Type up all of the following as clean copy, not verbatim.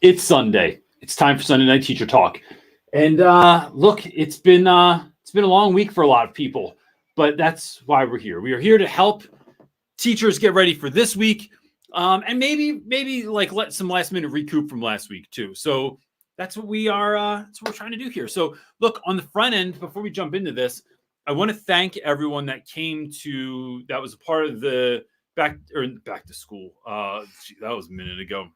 It's Sunday. It's time for Sunday Night Teacher Talk. And look, it's been a long week for a lot of people, but that's why we're here. We are here to help teachers get ready for this week, and maybe like let some last minute recoup from last week too. So that's what we are. That's what we're trying to do here. So look, on the front end, before we jump into this, I want to thank everyone that came to that was a part of the back to school. That was a minute ago.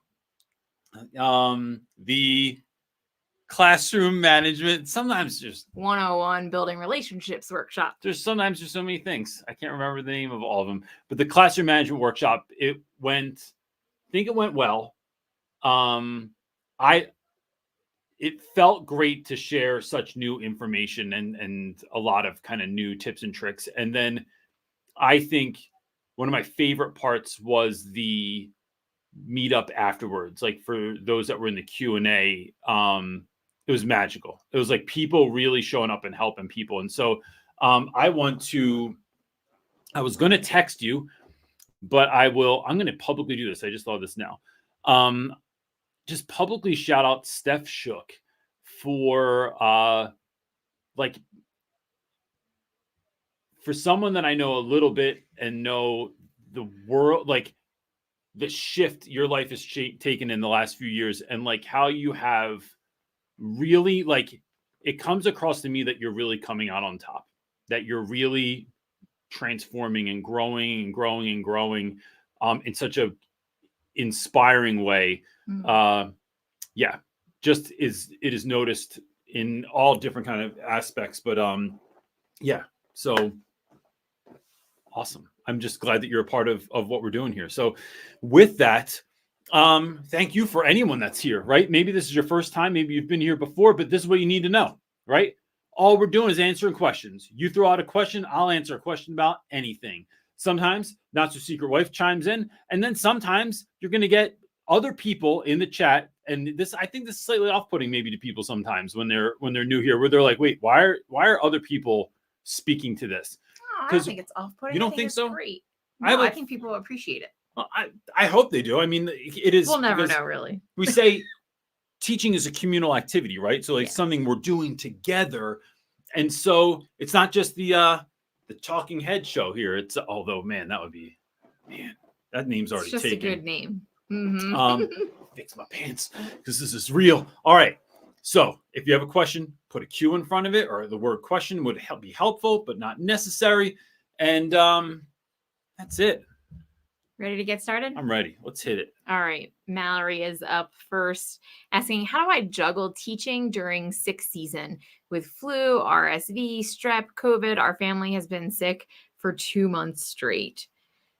The classroom management, sometimes just 101 building relationships workshop. There's so many things. I can't remember the name of all of them, but the classroom management workshop, I think it went well. I It felt great to share such new information and a lot of kind of new tips and tricks. And then I think one of my favorite parts was the meetup afterwards. Like for those that were in the Q&A, it was magical. It was like people really showing up and helping people. And so I was going to text you, but I'm going to publicly do this. I just thought of this now. Just publicly shout out Steph Shook for for someone that I know a little bit and know the world, like the shift your life has taken in the last few years, and like how you have really, like, it comes across to me that you're really coming out on top, that you're really transforming and growing and growing and growing in such a inspiring way. Yeah, just it is noticed in all different kind of aspects, but yeah, so awesome. I'm just glad that you're a part of what we're doing here. So with that, thank you for anyone that's here, right? Maybe this is your first time, maybe you've been here before, but this is what you need to know, right? All we're doing is answering questions. You throw out a question, I'll answer a question about anything. Sometimes Not So Secret Wife chimes in, and then sometimes you're going to get other people in the chat. And this, I think this is slightly off-putting maybe to people sometimes when they're new here, where they're like, wait, why are other people speaking to this? I don't think it's off-putting. You don't think so? Great. No, I think people appreciate it. Well, I hope they do. I mean, it is. We'll never know, really. We say teaching is a communal activity, right? So like something we're doing together, and so it's not just the talking head show here. It's although that name's already taken. It's just a good name. Fix my pants because this is real. All right. So if you have a question, put a Q in front of it, or the word question would be helpful, but not necessary. And that's it. Ready to get started? I'm ready. Let's hit it. All right. Mallory is up first, asking, how do I juggle teaching during sick season with flu, RSV, strep, COVID? Our family has been sick for 2 months straight.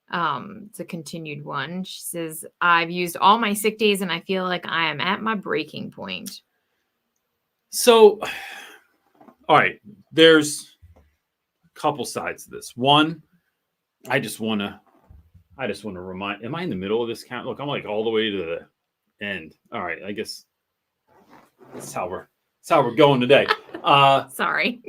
It's a continued one. She says, I've used all my sick days and I feel like I am at my breaking point. So, all right, there's a couple sides to this. One, I just want to remind, am I in the middle of this count? Look, I'm like all the way to the end. All right, I guess that's how we're going today. Sorry.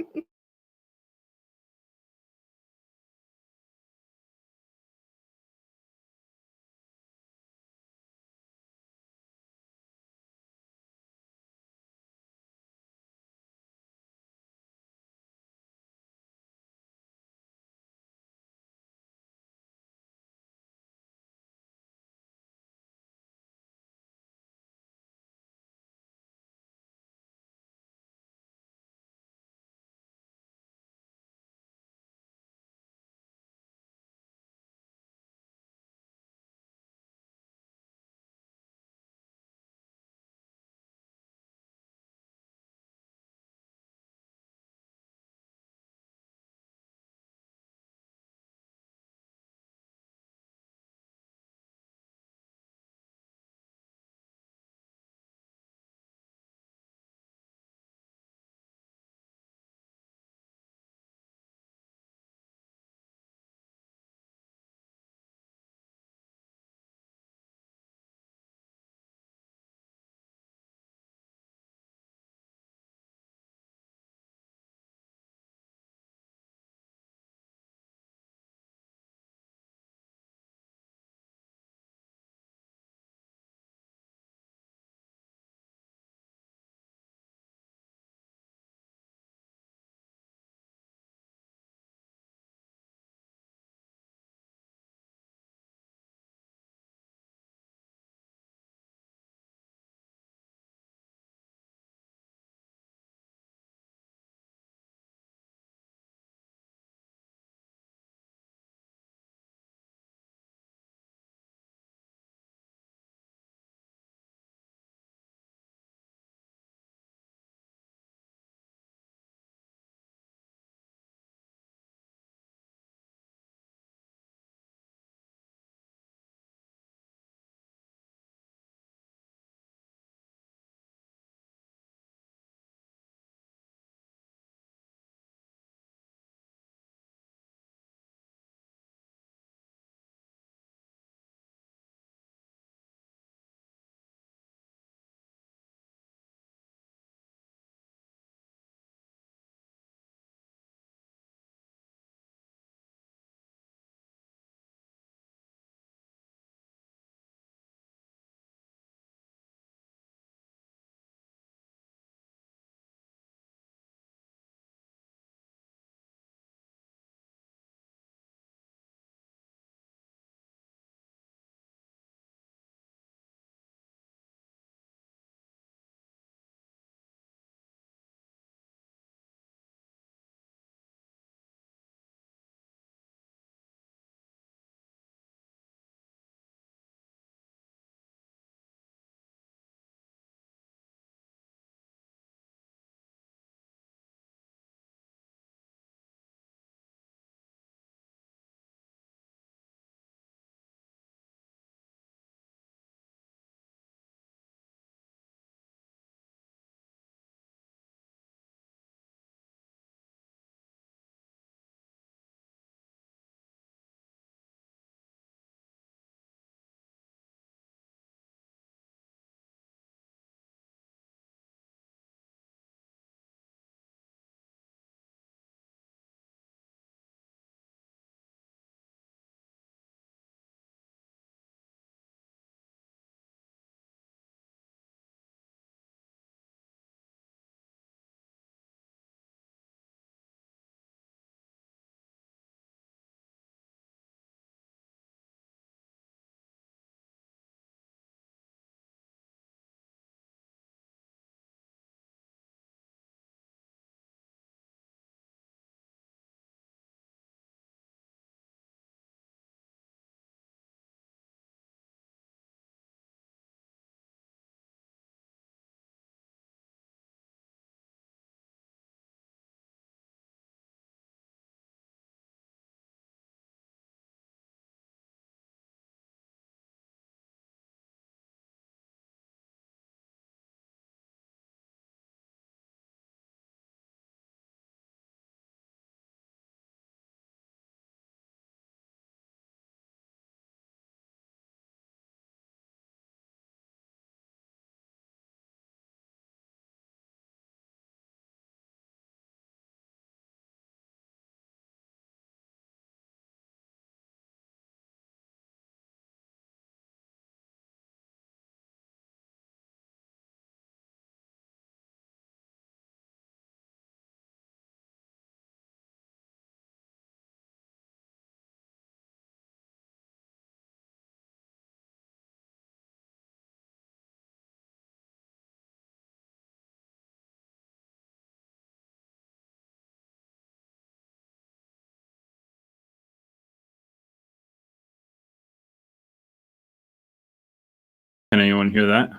Can anyone hear that?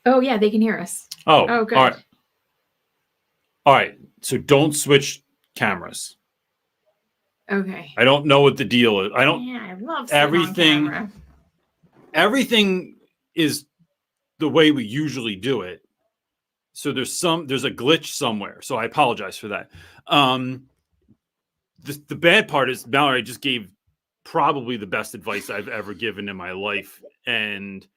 Oh yeah, they can hear us. Oh, good. All right. So don't switch cameras. Okay. I don't know what the deal is. I don't. Yeah, I love sitting on camera. Everything is the way we usually do it. So there's a glitch somewhere. So I apologize for that. The bad part is Mallory just gave probably the best advice I've ever given in my life, and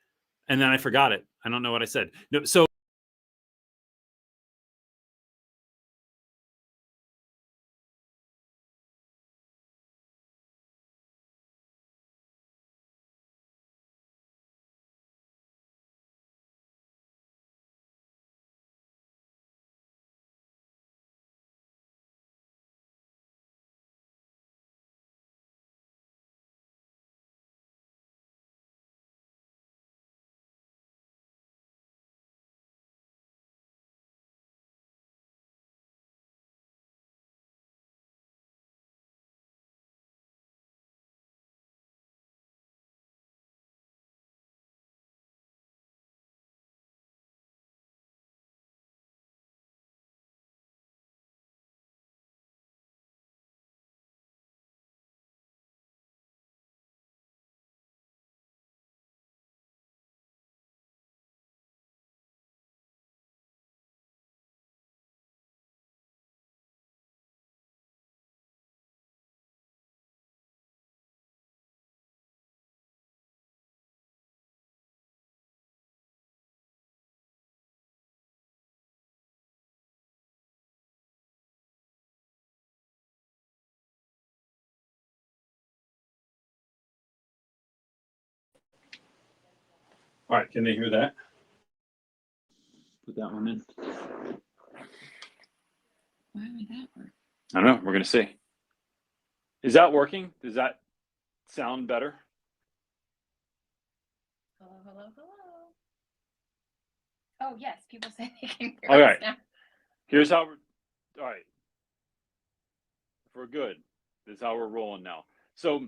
then I forgot it. I don't know what I said. No, so all right, can they hear that? Put that one in. Why would that work? I don't know. We're gonna see. Is that working? Does that sound better? Hello, hello, hello. Oh yes, people say they can hear All us right. now. Here's how we're. All right. If we're good, this is how we're rolling now. So,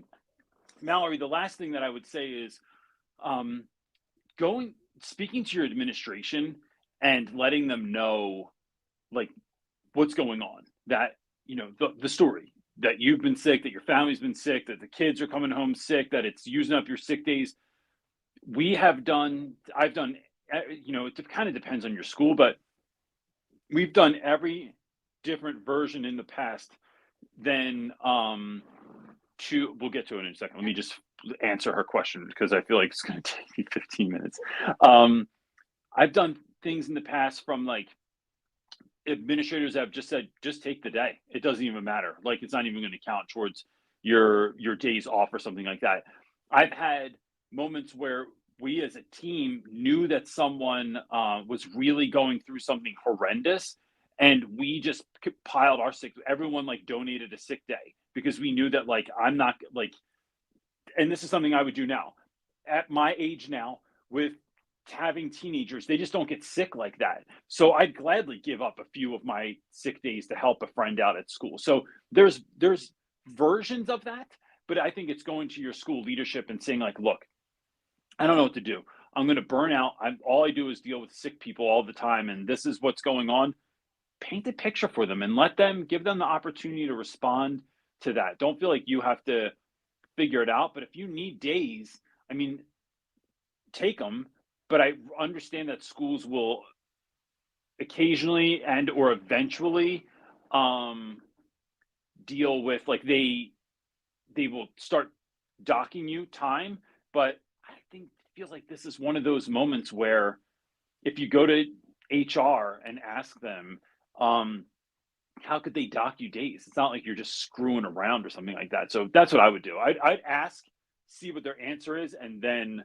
Mallory, the last thing that I would say is, speaking to your administration and letting them know, like, what's going on. That the story that you've been sick, that your family's been sick, that the kids are coming home sick, that it's using up your sick days. I've done, it kind of depends on your school, but we've done every different version in the past. Then we'll get to it in a second. Let me just answer her question because I feel like it's going to take me 15 minutes. I've done things in the past from like administrators have just said, just take the day. It doesn't even matter. Like it's not even going to count towards your days off or something like that. I've had moments where we as a team knew that someone was really going through something horrendous, and we just piled our sick. Everyone like donated a sick day because we knew that like I'm not like, and this is something I would do now at my age now with having teenagers. They just don't get sick like that. So I'd gladly give up a few of my sick days to help a friend out at school. So there's versions of that, but I think it's going to your school leadership and saying like, look, I don't know what to do. I'm going to burn out. All I do is deal with sick people all the time, and this is what's going on. Paint a picture for them and give them the opportunity to respond to that. Don't feel like you have to figure it out, but if you need days, I mean, take them. But I understand that schools will occasionally and or eventually deal with like they will start docking you time. But I think it feels like this is one of those moments where if you go to HR and ask them, how could they dock you days? It's not like you're just screwing around or something like that. So that's what I would do. I'd ask, see what their answer is, and then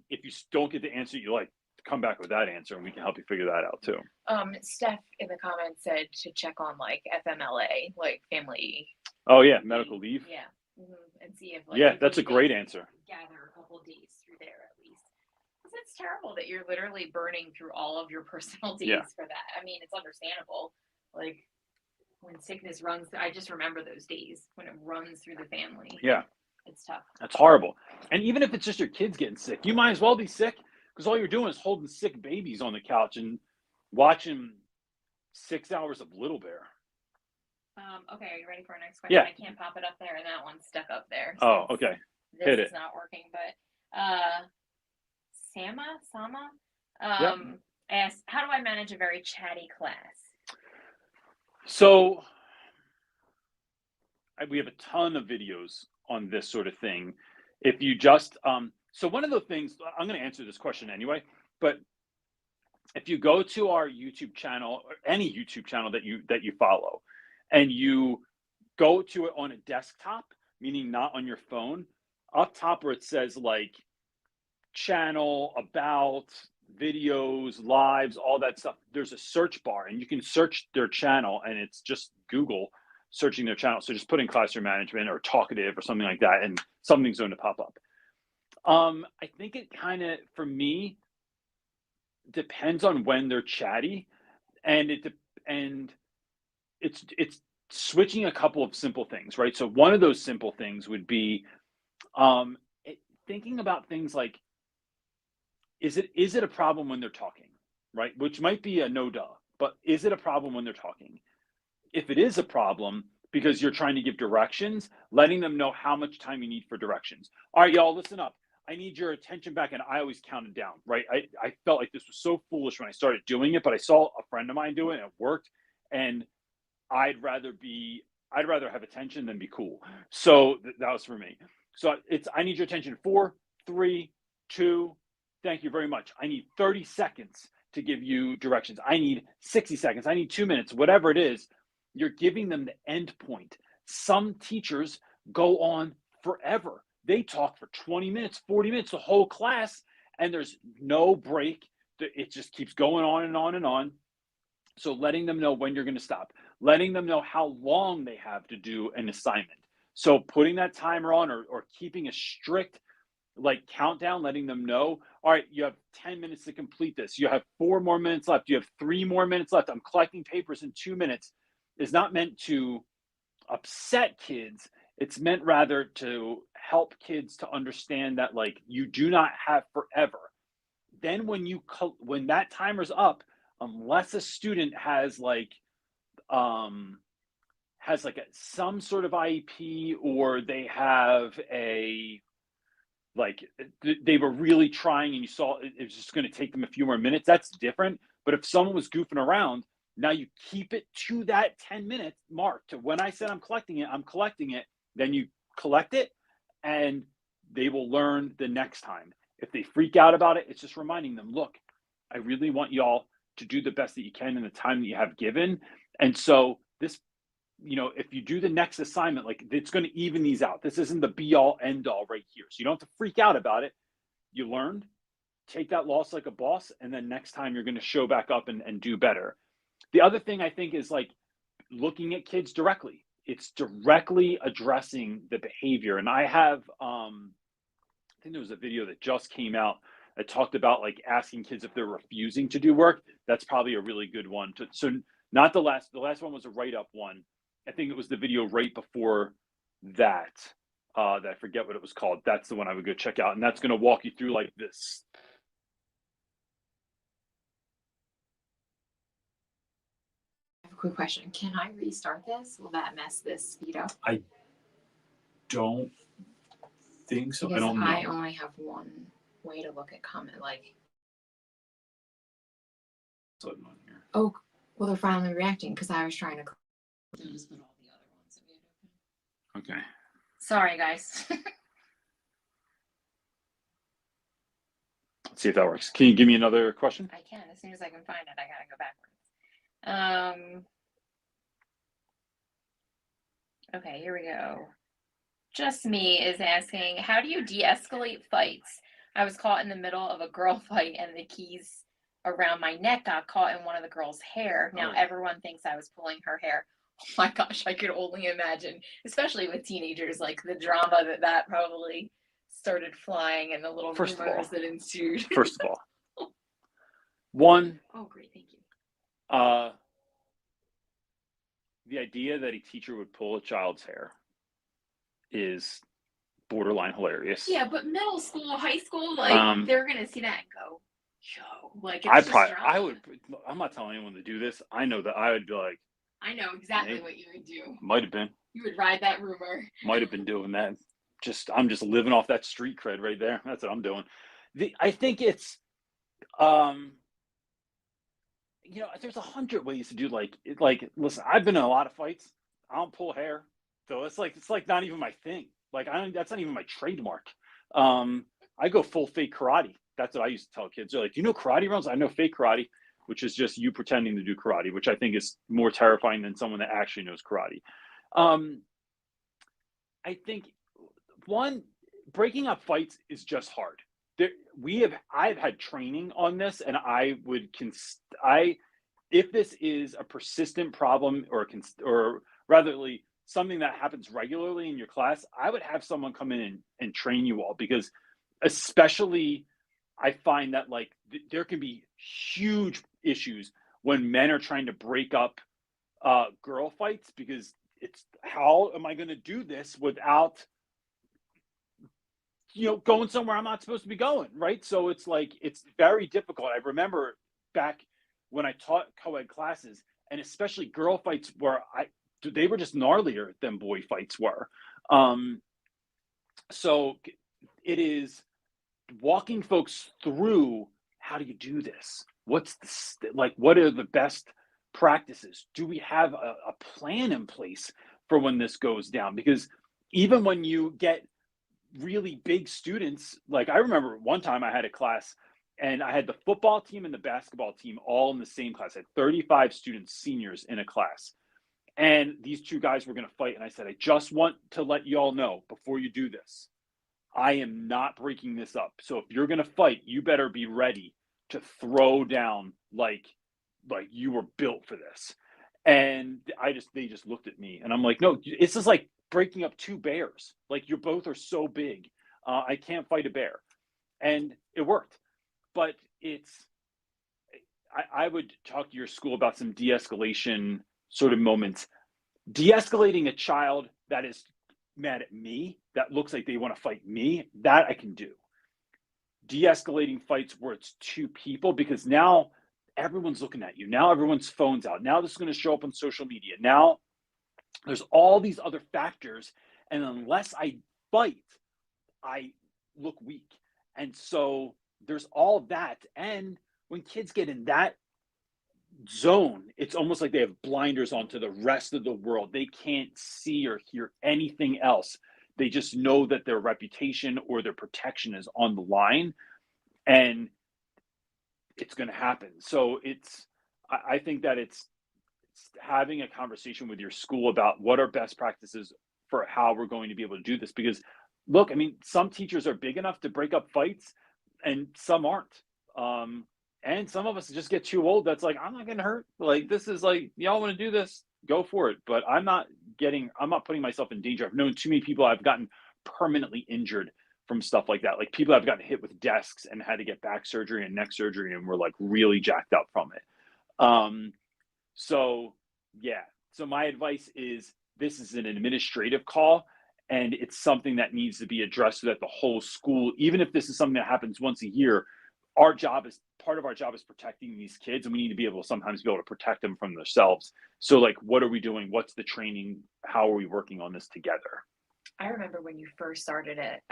if you don't get the answer you like, come back with that answer, and we can help you figure that out too. Steph in the comments said to check on like FMLA, like family. Oh yeah, medical leave. Yeah, and see if that's a great answer. Gather a couple days through there at least. it's terrible that you're literally burning through all of your personal days Yeah. for that. I mean, it's understandable. Like when sickness runs, I just remember those days when it runs through the family. Yeah. It's tough. That's horrible. And even if it's just your kids getting sick, you might as well be sick because all you're doing is holding sick babies on the couch and watching 6 hours of Little Bear. Okay, are you ready for our next question? Yeah. I can't pop it up there, and that one's stuck up there. Oh, okay. This Hit is it. not working, but Sama asked, how do I manage a very chatty class? So we have a ton of videos on this sort of thing. If you just so one of the things, I'm going to answer this question anyway, but if you go to our YouTube channel or any YouTube channel that you follow, and you go to it on a desktop, meaning not on your phone, up top where it says like channel, about, videos, lives, all that stuff, there's a search bar and you can search their channel, and it's just Google searching their channel. So just put in classroom management or talkative or something like that, and something's going to pop up. I think it kind of, for me, depends on when they're chatty, and it's switching a couple of simple things, right? So one of those simple things would be thinking about things like, is it a problem when they're talking, right? Which might be a no duh, but is it a problem when they're talking? If it is a problem because you're trying to give directions, letting them know how much time you need for directions. All right, y'all, listen up. I need your attention back. And I always counted down, right? I felt like this was so foolish when I started doing it, but I saw a friend of mine do it and it worked. And I'd rather have attention than be cool. So that was for me. So I need your attention. 4, 3, 2, thank you very much. I need 30 seconds to give you directions. I need 60 seconds. I need 2 minutes, whatever it is. You're giving them the end point. Some teachers go on forever. They talk for 20 minutes, 40 minutes, the whole class, and there's no break. It just keeps going on and on and on. So letting them know when you're going to stop, letting them know how long they have to do an assignment. So putting that timer on, or keeping a strict like countdown, letting them know, all right, you have 10 minutes to complete this. You have 4 more minutes left. You have 3 more minutes left. I'm collecting papers in 2 minutes. Is not meant to upset kids. It's meant rather to help kids to understand that like you do not have forever. Then when that timer's up, unless a student has like some sort of IEP, or they have they were really trying and you saw it was just going to take them a few more minutes, that's different. But if someone was goofing around, now you keep it to that 10-minute mark. To when I said I'm collecting it, then you collect it, and they will learn the next time. If they freak out about it, it's just reminding them, look, I really want y'all to do the best that you can in the time that you have given. And so this, if you do the next assignment, like it's going to even these out. This isn't the be all end all right here. So you don't have to freak out about it. You learned, take that loss like a boss, and then next time you're going to show back up and do better. The other thing I think is like looking at kids directly. It's directly addressing the behavior. And I have, I think there was a video that just came out that talked about like asking kids if they're refusing to do work. That's probably a really good one. So not the last one was a write-up one. I think it was the video right before that, that I forget what it was called. That's the one I would go check out. And that's going to walk you through like this. Quick question. Can I restart this? Will that mess this speed up? I don't think so. Because I don't know. I only have one way to look at comment. Oh, well, they're finally reacting because I was trying to just put all the other ones that we had open. Okay. Sorry, guys. Let's see if that works. Can you give me another question? I can. As soon as I can find it, I gotta go backwards. Okay, here we go. Just Me is asking, how do you de-escalate fights? I was caught in the middle of a girl fight and the keys around my neck got caught in one of the girl's hair. Now everyone thinks I was pulling her hair. Oh my gosh, I could only imagine, especially with teenagers, like the drama that probably started flying and the little rumors that ensued. First of all, one, oh, great, thank you. The idea that a teacher would pull a child's hair is borderline hilarious. Yeah, but middle school, high school, like they're gonna see that and go, yo, like it's I would. I'm not telling anyone to do this. I know that I would be like. I know exactly what you would do. Might have been. You would ride that rumor. Might have been doing that. I'm just living off that street cred right there. That's what I'm doing. I think it's, there's 100 ways to do like. Listen, I've been in a lot of fights. I don't pull hair, so it's like not even my thing. Like that's not even my trademark. I go full fake karate. That's what I used to tell kids. They're like, "Do you know karate rounds?" I know fake karate, which is just you pretending to do karate, which I think is more terrifying than someone that actually knows karate. I think breaking up fights is just hard. I've had training on this, and if this is a persistent problem or rather something that happens regularly in your class, I would have someone come in and train you all, because especially I find that like there can be huge issues when men are trying to break up girl fights, because it's how am I going to do this without going somewhere I'm not supposed to be going, right? So it's like it's very difficult. I remember back when I taught co-ed classes, and especially girl fights where they were just gnarlier than boy fights were. So it is walking folks through, how do you do this? What are the best practices? Do we have a plan in place for when this goes down? Because even when you get really big students, like I remember one time I had a class and I had the football team and the basketball team all in the same class. I had 35 students, seniors in a class. And these two guys were going to fight. And I said, I just want to let you all know before you do this, I am not breaking this up. So if you're going to fight, you better be ready to throw down like you were built for this. And they just looked at me and I'm like, no, it's just like breaking up two bears. Like you both are so big. I can't fight a bear. And it worked. But I would talk to your school about some de-escalation sort of moments. De-escalating a child that is mad at me, that looks like they want to fight me, that I can do. De-escalating fights where it's two people, because now everyone's looking at you. Now everyone's phone's out. Now this is going to show up on social media. Now there's all these other factors. And unless I fight, I look weak. And so there's all of that. And when kids get in that zone, it's almost like they have blinders onto the rest of the world. They can't see or hear anything else. They just know that their reputation or their protection is on the line, and it's going to happen. So I think that it's having a conversation with your school about what are best practices for how we're going to be able to do this. Because look, I mean, some teachers are big enough to break up fights and some aren't. And some of us just get too old. That's like, I'm not getting hurt. Like, this is like, y'all want to do this? Go for it. But I'm not putting myself in danger. I've known too many people I've gotten permanently injured from stuff like that. Like people have gotten hit with desks and had to get back surgery and neck surgery and were like really jacked up from it. So yeah. So my advice is this is an administrative call, and it's something that needs to be addressed so that the whole school, even if this is something that happens once a year, part of our job is protecting these kids, and we need to be able to sometimes be able to protect them from themselves. So like, what are we doing? What's the training? How are we working on this together? I remember when you first started at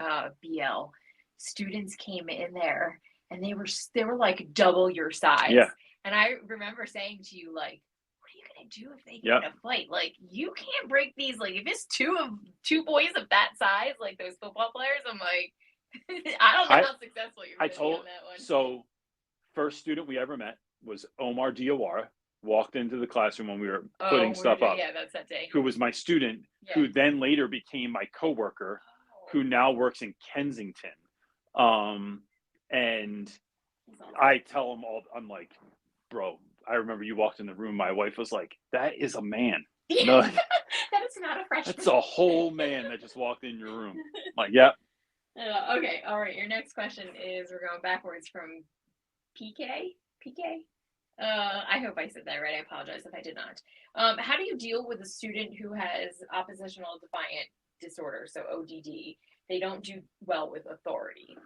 BL, students came in there and they were like double your size. Yeah. And I remember saying to you, like, what are you gonna do if they get in a fight? Like, you can't break these. Like, if it's two boys of that size, like those football players, I'm like, I don't know how successful you're going to be on that one. So first student we ever met was Omar Diawara, walked into the classroom when we were putting stuff up. Yeah, that's that day. Who was my student, who then later became my coworker, who now works in Kensington. And I tell him I'm like, bro, I remember you walked in the room. My wife was like, that is a man. No, that is not a freshman. That's a whole man that just walked in your room. I'm like, yep. Okay, all right. Your next question is, we're going backwards from PK. PK. I hope I said that right. I apologize if I did not. How do you deal with a student who has oppositional defiant disorder, so ODD? They don't do well with authority.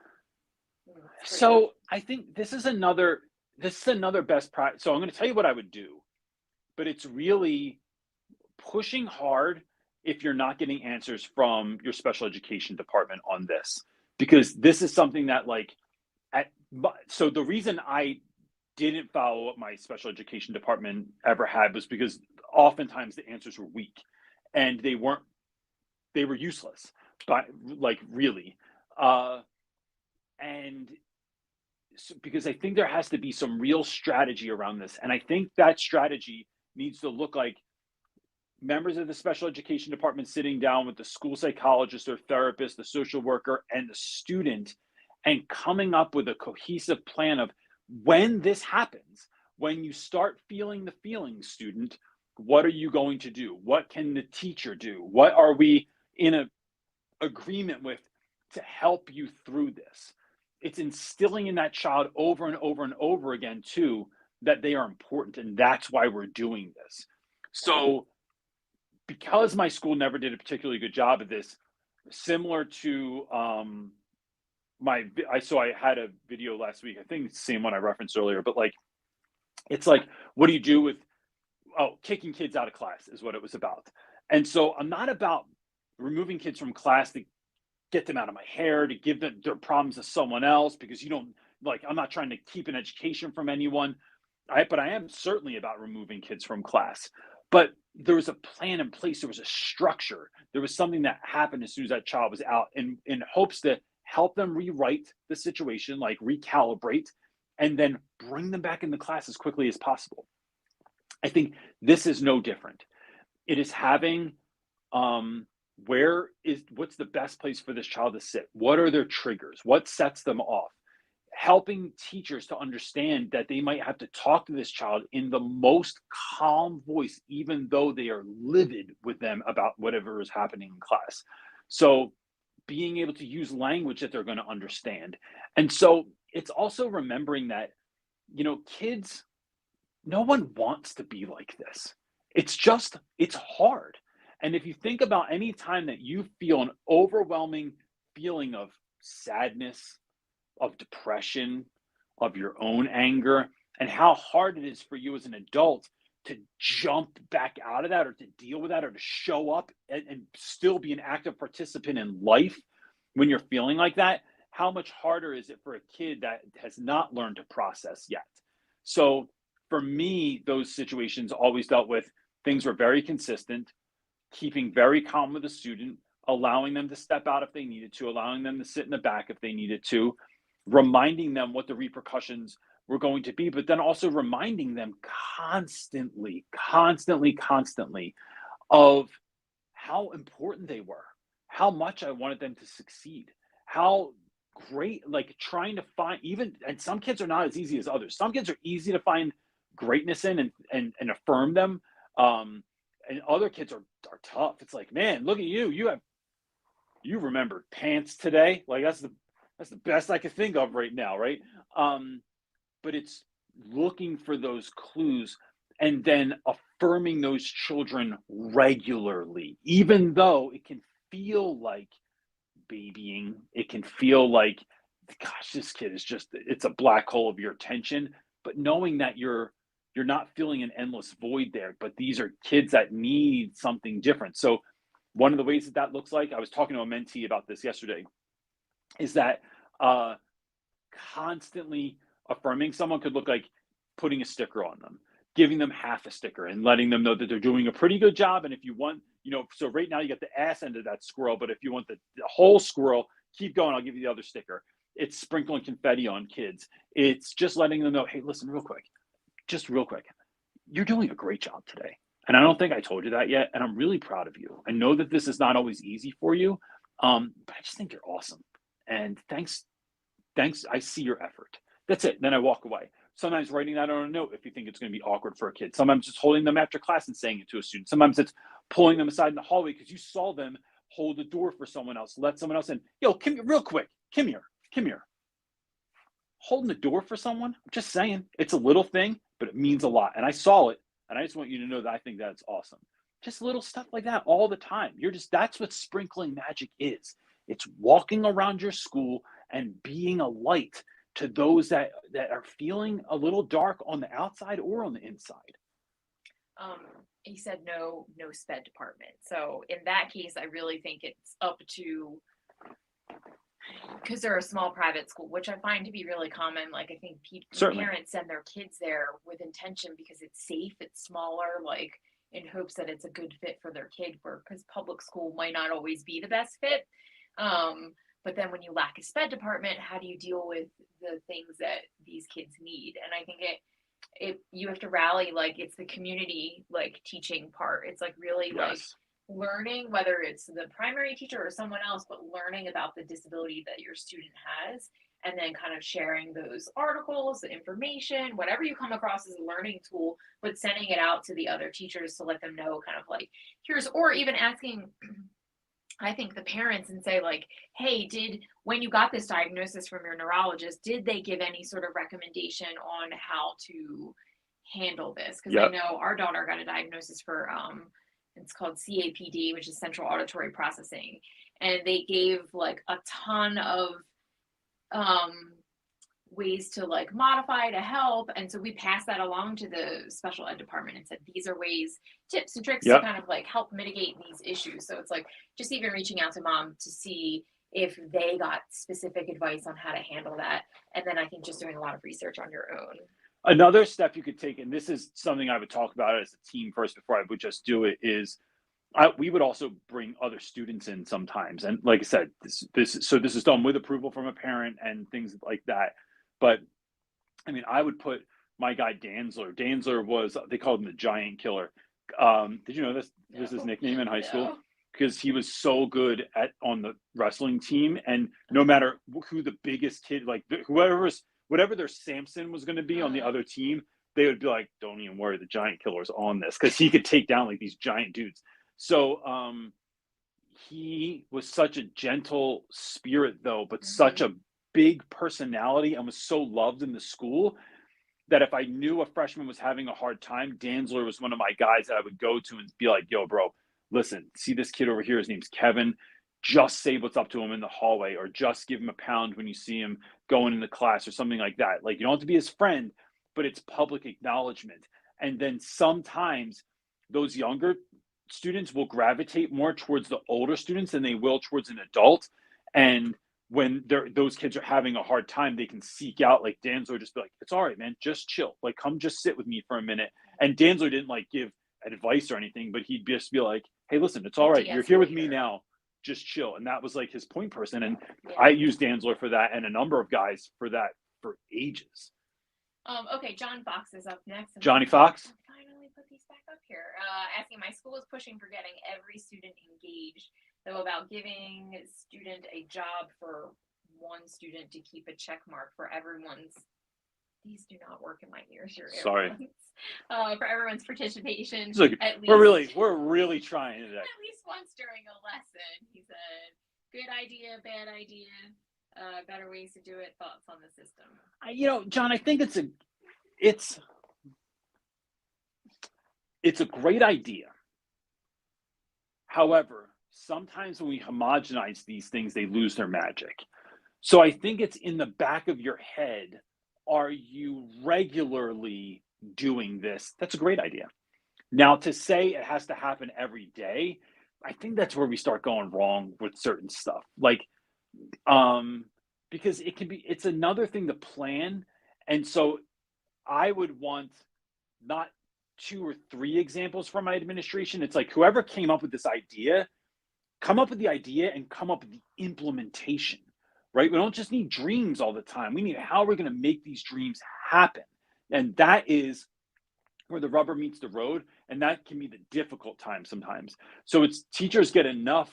So I think this is another best practice. So I'm going to tell you what I would do, but it's really pushing hard if you're not getting answers from your special education department on this, because this is something that so the reason I didn't follow up my special education department ever had was because oftentimes the answers were weak and they were useless, but like really. And so, because I think there has to be some real strategy around this. And I think that strategy needs to look like members of the special education department sitting down with the school psychologist or therapist, the social worker, and the student, and coming up with a cohesive plan of when this happens, when you start feeling the feelings, student, what are you going to do? What can the teacher do? What are we in a agreement with to help you through this? It's instilling in that child over and over and over again too that they are important, and that's why we're doing this. So because my school never did a particularly good job of this, similar to I had a video last week, I think it's the same one I referenced earlier, but like it's like, what do you do with kicking kids out of class is what it was about. And so I'm not about removing kids from class to get them out of my hair, to give them their problems to someone else, because you don't, like, I'm not trying to keep an education from anyone. But I am certainly about removing kids from class. But there was a plan in place. There was a structure. There was something that happened as soon as that child was out, in hopes to help them rewrite the situation, like recalibrate, and then bring them back into class as quickly as possible. I think this is no different. It is having what's the best place for this child to sit? What are their triggers? What sets them off? Helping teachers to understand that they might have to talk to this child in the most calm voice, even though they are livid with them about whatever is happening in class. So being able to use language that they're going to understand. And so it's also remembering that, kids, no one wants to be like this. It's hard. And if you think about any time that you feel an overwhelming feeling of sadness, of depression, of your own anger, and how hard it is for you as an adult to jump back out of that, or to deal with that, or to show up and still be an active participant in life when you're feeling like that, how much harder is it for a kid that has not learned to process yet? So for me, those situations always dealt with things were very consistent, keeping very calm with the student, allowing them to step out if they needed to, allowing them to sit in the back if they needed to, reminding them what the repercussions were going to be, but then also reminding them constantly of how important they were, how much I wanted them to succeed, how great, like trying to find and some kids are not as easy as others. Some kids are easy to find greatness in and affirm them. And other kids are tough. It's like, man, look at you. You remembered pants today. Like that's the best I could think of right now, right? But it's looking for those clues and then affirming those children regularly, even though it can feel like babying. It can feel like, gosh, this kid is it's a black hole of your attention. But knowing that you're not filling an endless void there, but these are kids that need something different. So one of the ways that looks like, I was talking to a mentee about this yesterday, is that constantly affirming someone could look like putting a sticker on them, giving them half a sticker and letting them know that they're doing a pretty good job. And if you want, so right now you got the ass end of that squirrel, but if you want the whole squirrel, keep going, I'll give you the other sticker. It's sprinkling confetti on kids. It's just letting them know, hey, listen, real quick, you're doing a great job today. And I don't think I told you that yet. And I'm really proud of you. I know that this is not always easy for you, but I just think you're awesome. And thanks. I see your effort. That's it. Then I walk away. Sometimes writing that on a note if you think it's going to be awkward for a kid. Sometimes just holding them after class and saying it to a student. Sometimes it's pulling them aside in the hallway because you saw them hold the door for someone else, let someone else in. Yo, come here, real quick. Come here. Holding the door for someone, I'm just saying, it's a little thing, but it means a lot. And I saw it, and I just want you to know that I think that's awesome. Just little stuff like that all the time. That's what sprinkling magic is. It's walking around your school and being a light to those that are feeling a little dark on the outside or on the inside. He said no sped department. So in that case, I really think it's up to, because they're a small private school, which I find to be really common. Like, I think parents send their kids there with intention because it's safe, it's smaller, like in hopes that it's a good fit for their kid, because public school might not always be the best fit. But then when you lack a sped department, how do you deal with the things that these kids need? And I think you have to rally, like, it's the community, like, teaching part. It's like really like learning, whether it's the primary teacher or someone else, but learning about the disability that your student has, and then kind of sharing those articles, the information, whatever you come across as a learning tool, but sending it out to the other teachers to let them know kind of like, or even asking, I think, the parents, and say like, hey, when you got this diagnosis from your neurologist, did they give any sort of recommendation on how to handle this? Because I know our daughter got a diagnosis for, it's called CAPD, which is central auditory processing. And they gave like a ton of ways to like modify to help. And so we passed that along to the special ed department and said, these are ways, tips and tricks to kind of like help mitigate these issues. So it's like just even reaching out to mom to see if they got specific advice on how to handle that. And then I think just doing a lot of research on your own. Another step you could take, and this is something I would talk about as a team first before I would just do it, is we would also bring other students in sometimes. And like I said, this is done with approval from a parent and things like that. But I mean, I would put my guy Danzler. Danzler was, they called him the giant killer. Did you know this was his nickname in high school? Because he was so good on the wrestling team, and no matter who the biggest kid, like whatever their Samson was going to be on the other team, they would be like, don't even worry, the giant killer's on this, because he could take down like these giant dudes. So he was such a gentle spirit though, but such a big personality, and was so loved in the school that if I knew a freshman was having a hard time, Danzler was one of my guys that I would go to and be like, yo, bro, listen, see this kid over here? His name's Kevin. Just say what's up to him in the hallway, or just give him a pound when you see him going into class or something like that. Like, you don't have to be his friend, but it's public acknowledgement. And then sometimes those younger students will gravitate more towards the older students than they will towards an adult. And when those kids are having a hard time, they can seek out, like Danzler, just be like, it's all right, man, just chill. Like, come just sit with me for a minute. And Danzler didn't like give advice or anything, but he'd just be like, hey, listen, it's all right. You're here with me now. Just chill. And that was like his point person. And I used Danzler for that, and a number of guys for that for ages. Okay, John Fox is up next. Johnny Fox? Finally put these back up here. Asking, my school is pushing for getting every student engaged, though about giving a student a job for one student to keep a check mark for everyone's. These do not work in my ears. Sorry. For everyone's participation. Like, at least, we're really trying today. At least once during a lesson. He said, good idea, bad idea, better ways to do it, thoughts on the system. John, I think it's a great idea. However, sometimes when we homogenize these things, they lose their magic. So I think it's in the back of your head. Are you regularly doing this? That's a great idea. Now, to say it has to happen every day, I think that's where we start going wrong with certain stuff. Like, because it's another thing to plan. And so I would want not 2 or 3 examples from my administration. It's like, whoever came up with this idea, come up with the idea and come up with the implementation. Right? We don't just need dreams all the time. We need, how are we going to make these dreams happen? And that is where the rubber meets the road. And that can be the difficult time sometimes. So it's, teachers get enough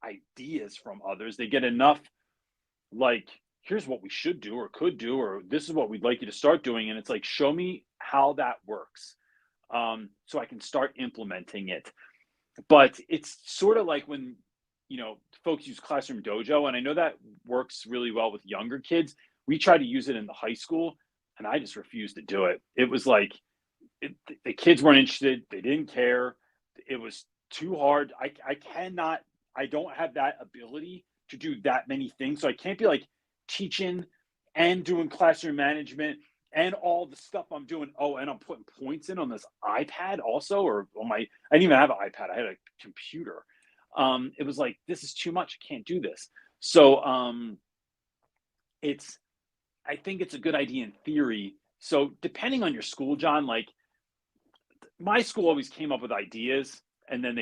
ideas from others. They get enough, like, here's what we should do or could do, or this is what we'd like you to start doing. And it's like, show me how that works, so I can start implementing it. But it's sort of like when folks use Classroom Dojo, and I know that works really well with younger kids. We try to use it in the high school, and I just refused to do it. It was like the kids weren't interested. They didn't care. It was too hard. I don't have that ability to do that many things. So I can't be like teaching and doing classroom management and all the stuff I'm doing. Oh, and I'm putting points in on this iPad also, or on I didn't even have an iPad. I had a computer. It was like, this is too much. I can't do this. So I think it's a good idea in theory. So depending on your school, John, like my school always came up with ideas and then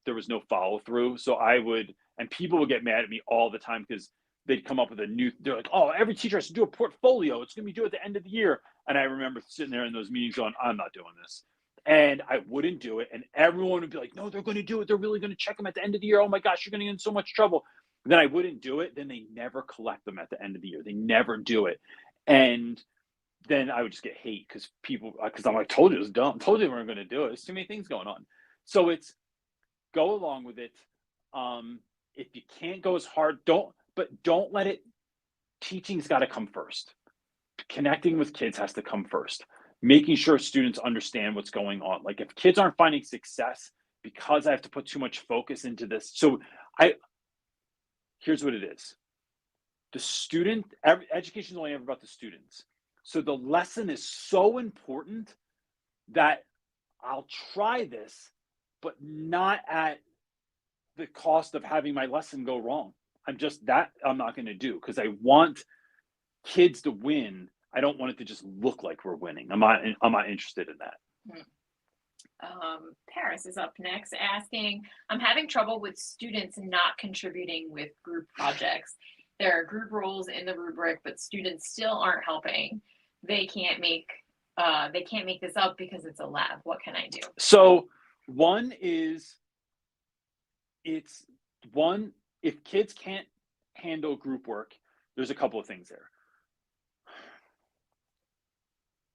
there was no follow through. So and people would get mad at me all the time because they'd come up with they're like, oh, every teacher has to do a portfolio. It's going to be due at the end of the year. And I remember sitting there in those meetings going, I'm not doing this. And I wouldn't do it. And everyone would be like, no, they're going to do it. They're really going to check them at the end of the year. Oh my gosh, you're going to get in so much trouble. Then I wouldn't do it. Then they never collect them at the end of the year. They never do it. And then I would just get hate because I'm like, told you it was dumb. Told you we weren't going to do it. There's too many things going on. So it's go along with it. If you can't go as hard, don't let it. Teaching's got to come first. Connecting with kids has to come first. Making sure students understand what's going on. Like if kids aren't finding success because I have to put too much focus into this. So here's what it is. Education is only ever about the students. So the lesson is so important that I'll try this, but not at the cost of having my lesson go wrong. I'm not going to do because I want kids to win. I don't want it to just look like we're winning. I'm not interested in that. Paris is up next asking, I'm having trouble with students not contributing with group projects. There are group roles in the rubric, but students still aren't helping. They can't make this up because it's a lab. What can I do? So one is if kids can't handle group work, there's a couple of things there.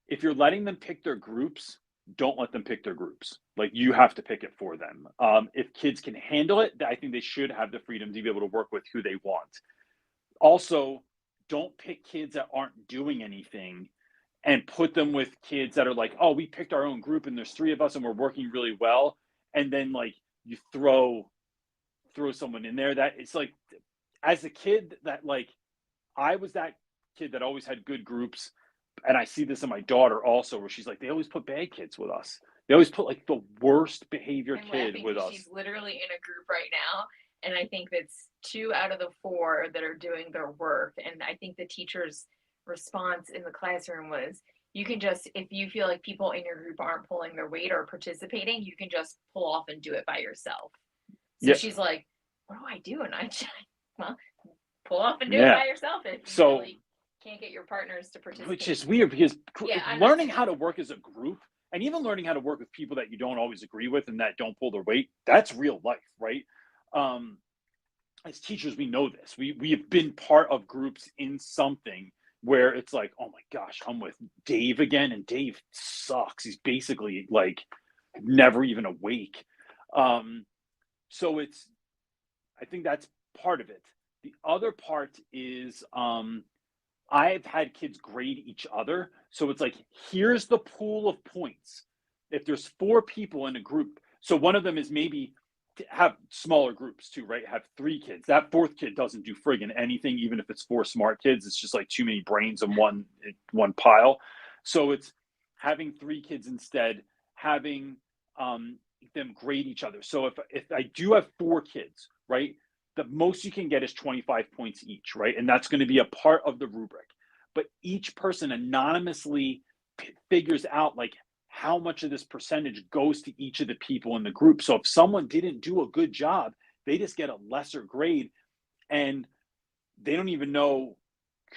If you're letting them pick their groups, don't let them pick their groups. Like you have to pick it for them. If kids can handle it, I think they should have the freedom to be able to work with who they want. Also, don't pick kids that aren't doing anything and put them with kids that are like, oh, we picked our own group and there's 3 of us and we're working really well. And then like you throw someone in there that it's like, as a kid that like, I was that kid that always had good groups. And I see this in my daughter also, where she's like, they always put bad kids with us. They always put like the worst behavior kid with us. She's literally in a group right now. And I think that's 2 out of the 4 that are doing their work. And I think the teacher's response in the classroom was, you can just, if you feel like people in your group aren't pulling their weight or participating, you can just pull off and do it by yourself. So she's like, what do I do? And well, pull off and do it by yourself. If you really can't get your partners to participate. Which is weird because learning how to work as a group and even learning how to work with people that you don't always agree with and that don't pull their weight, that's real life, right? As teachers, we know this. We have been part of groups in something where it's like, oh my gosh, I'm with Dave again, and Dave sucks. He's basically like never even awake. So I think that's part of it. The other part is I've had kids grade each other. So it's like, here's the pool of points. If there's 4 people in a group, so one of them is maybe have smaller groups too, right? Have 3 kids. That 4th kid doesn't do friggin' anything, even if it's 4 smart kids. It's just like too many brains in one pile. So it's having 3 kids instead, having them grade each other. So if I do have 4 kids, right? The most you can get is 25 points each, right? And that's going to be a part of the rubric. But each person anonymously figures out like how much of this percentage goes to each of the people in the group. So if someone didn't do a good job, they just get a lesser grade and they don't even know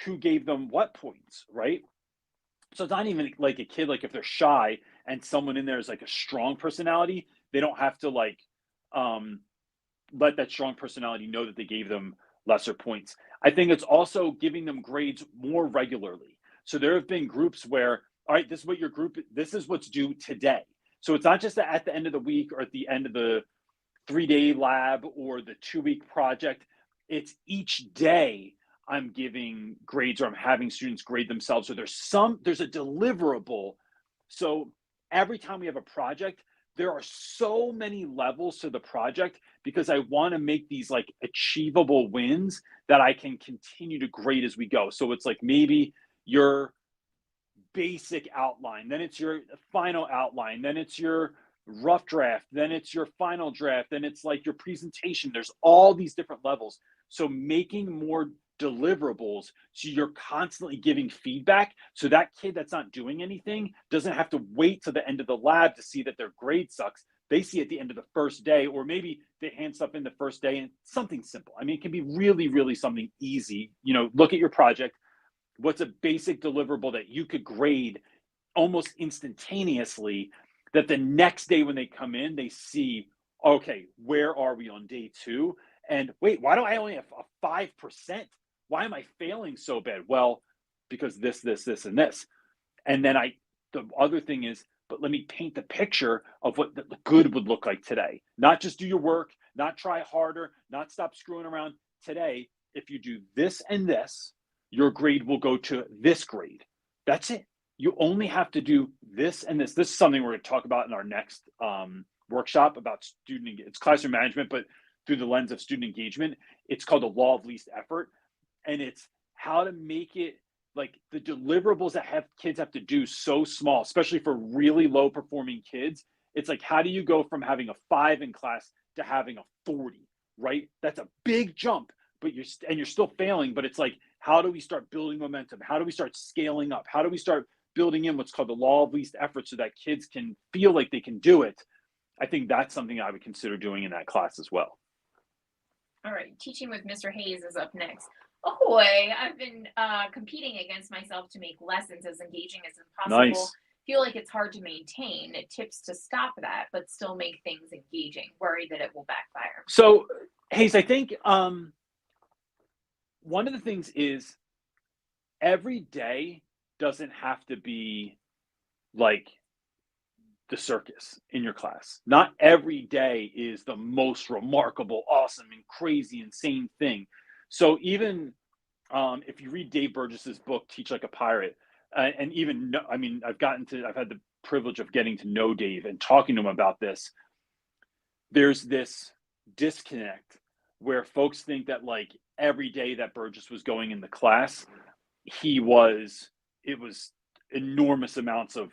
who gave them what points, right? So it's not even like a kid, like if they're shy and someone in there is like a strong personality, they don't have to like let that strong personality know that they gave them lesser points. I think it's also giving them grades more regularly. So there have been groups where, all right, this is what this is what's due today. So it's not just at the end of the week or at the end of the 3-day lab or the 2-week project. It's each day I'm giving grades, or I'm having students grade themselves. So there's a deliverable. So every time we have a project, there are so many levels to the project, because I want to make these like achievable wins that I can continue to grade as we go. So it's like maybe your basic outline, then it's your final outline, then it's your rough draft, then it's your final draft, then it's like your presentation. There's all these different levels. So making more deliverables, so you're constantly giving feedback, so that kid that's not doing anything doesn't have to wait to the end of the lab to see that their grade sucks. They see at the end of the first day, or maybe they hand stuff in the first day, and something simple. I mean, it can be really, really something easy. You know, look at your project. What's a basic deliverable that you could grade almost instantaneously, that the next day when they come in, they see, okay, where are we on day 2? And wait, why do I only have a 5%? Why am I failing so bad? Well, because this, and this. And then the other thing is, but let me paint the picture of what the good would look like today. Not just do your work, not try harder, not stop screwing around. Today, if you do this and this, your grade will go to this grade. That's it. You only have to do this and this. This is something we're going to talk about in our next workshop about it's classroom management, but through the lens of student engagement. It's called the law of least effort. And it's how to make it like the deliverables that kids have to do so small, especially for really low performing kids. It's like, how do you go from having a 5 in class to having a 40, right? That's a big jump, but you're still failing. But it's like, how do we start building momentum? How do we start scaling up? How do we start building in what's called the law of least effort, so that kids can feel like they can do it? I think that's something I would consider doing in that class as well. All right, teaching with Mr. Hayes is up next. Ahoy! I've been competing against myself to make lessons as engaging as possible. Nice. Feel like it's hard to maintain. Tips to stop that, but still make things engaging. Worry that it will backfire. So, Hayes, I think one of the things is every day doesn't have to be like the circus in your class. Not every day is the most remarkable, awesome, and crazy, insane thing. So even if you read Dave Burgess's book, Teach Like a Pirate, and even, I mean, I've had the privilege of getting to know Dave and talking to him about this. There's this disconnect where folks think that like every day that Burgess was going in the class, it was enormous amounts of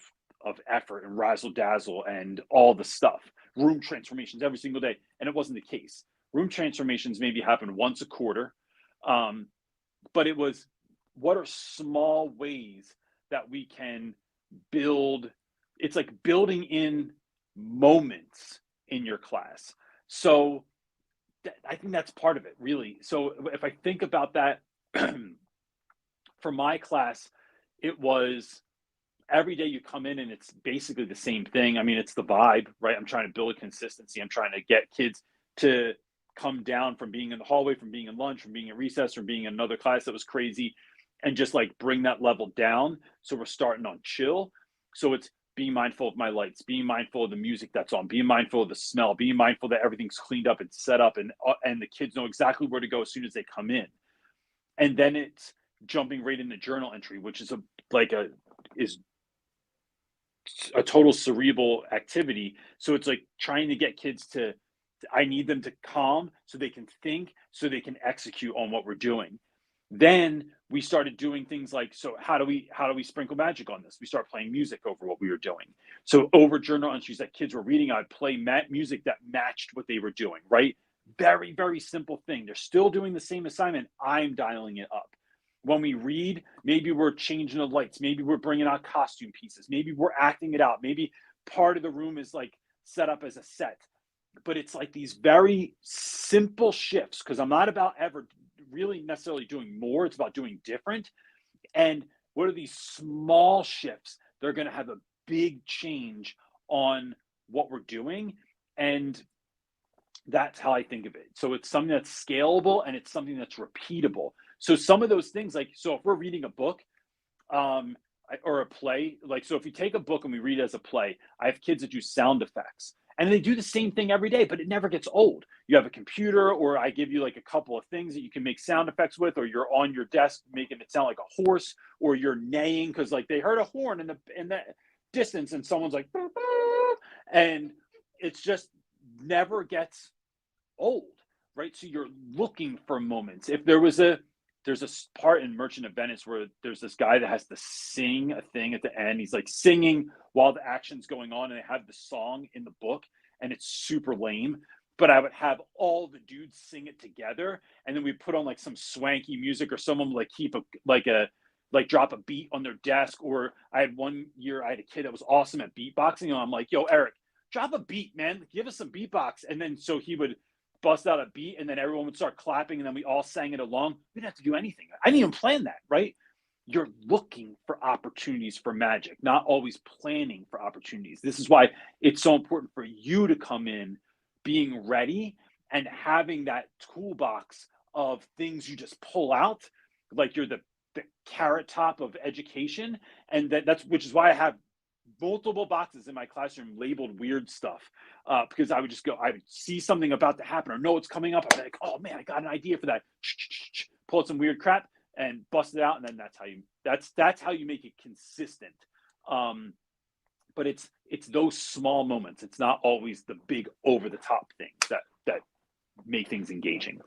effort and razzle dazzle and all the stuff, room transformations every single day. And it wasn't the case. Room transformations maybe happened once a quarter. But it was, what are small ways that we can build? It's like building in moments in your class. So I think that's part of it, really. So if I think about that, for my class, it was every day you come in and it's basically the same thing. I mean, it's the vibe, right? I'm trying to build a consistency. I'm trying to get kids to come down from being in the hallway, from being in lunch, from being at recess, from being in another class that was crazy, and just like bring that level down. So we're starting on chill. So it's being mindful of my lights, being mindful of the music that's on, being mindful of the smell, being mindful that everything's cleaned up and set up, and the kids know exactly where to go as soon as they come in. And then it's jumping right into journal entry, which is a total cerebral activity. So it's like trying to get kids to, I need them to calm so they can think, so they can execute on what we're doing. Then we started doing things like, so how do we sprinkle magic on this? We start playing music over what we were doing. So over journal entries that kids were reading, I'd play music that matched what they were doing, right? Very, very simple thing. They're still doing the same assignment. I'm dialing it up. When we read, maybe we're changing the lights. Maybe we're bringing out costume pieces. Maybe we're acting it out. Maybe part of the room is like set up as a set. But it's like these very simple shifts, because I'm not about ever really necessarily doing more. It's about doing different. And what are these small shifts? They're going to have a big change on what we're doing. And that's how I think of it. So it's something that's scalable and it's something that's repeatable. So some of those things, like, so if we're reading a book or a play, like, so if you take a book and we read it as a play, I have kids that do sound effects. And they do the same thing every day, but it never gets old. You have a computer, or I give you like a couple of things that you can make sound effects with, or you're on your desk making it sound like a horse, or you're neighing because like they heard a horn in the distance and someone's like, and it's just never gets old, right? So you're looking for moments. If there's a part in Merchant of Venice where there's this guy that has to sing a thing at the end. He's like singing while the action's going on, and they have the song in the book, and it's super lame. But I would have all the dudes sing it together, and then we put on like some swanky music, or someone would like drop a beat on their desk. Or I had one year, I had a kid that was awesome at beatboxing, and I'm like, yo, Eric, drop a beat, man. Give us some beatbox. And then so he would bust out a beat, and then everyone would start clapping, and then we all sang it along. We didn't have to do anything. I didn't even plan that, right? You're looking for opportunities for magic, not always planning for opportunities. This is why it's so important for you to come in being ready and having that toolbox of things you just pull out, like you're the carrot top of education. And that's which is why I have multiple boxes in my classroom labeled weird stuff, because I would see something about to happen or know it's coming up. I'd be like, oh man, I got an idea for that. Pull out some weird crap and bust it out, and then that's how you make it consistent. But it's those small moments. It's not always the big over the top things that make things engaging.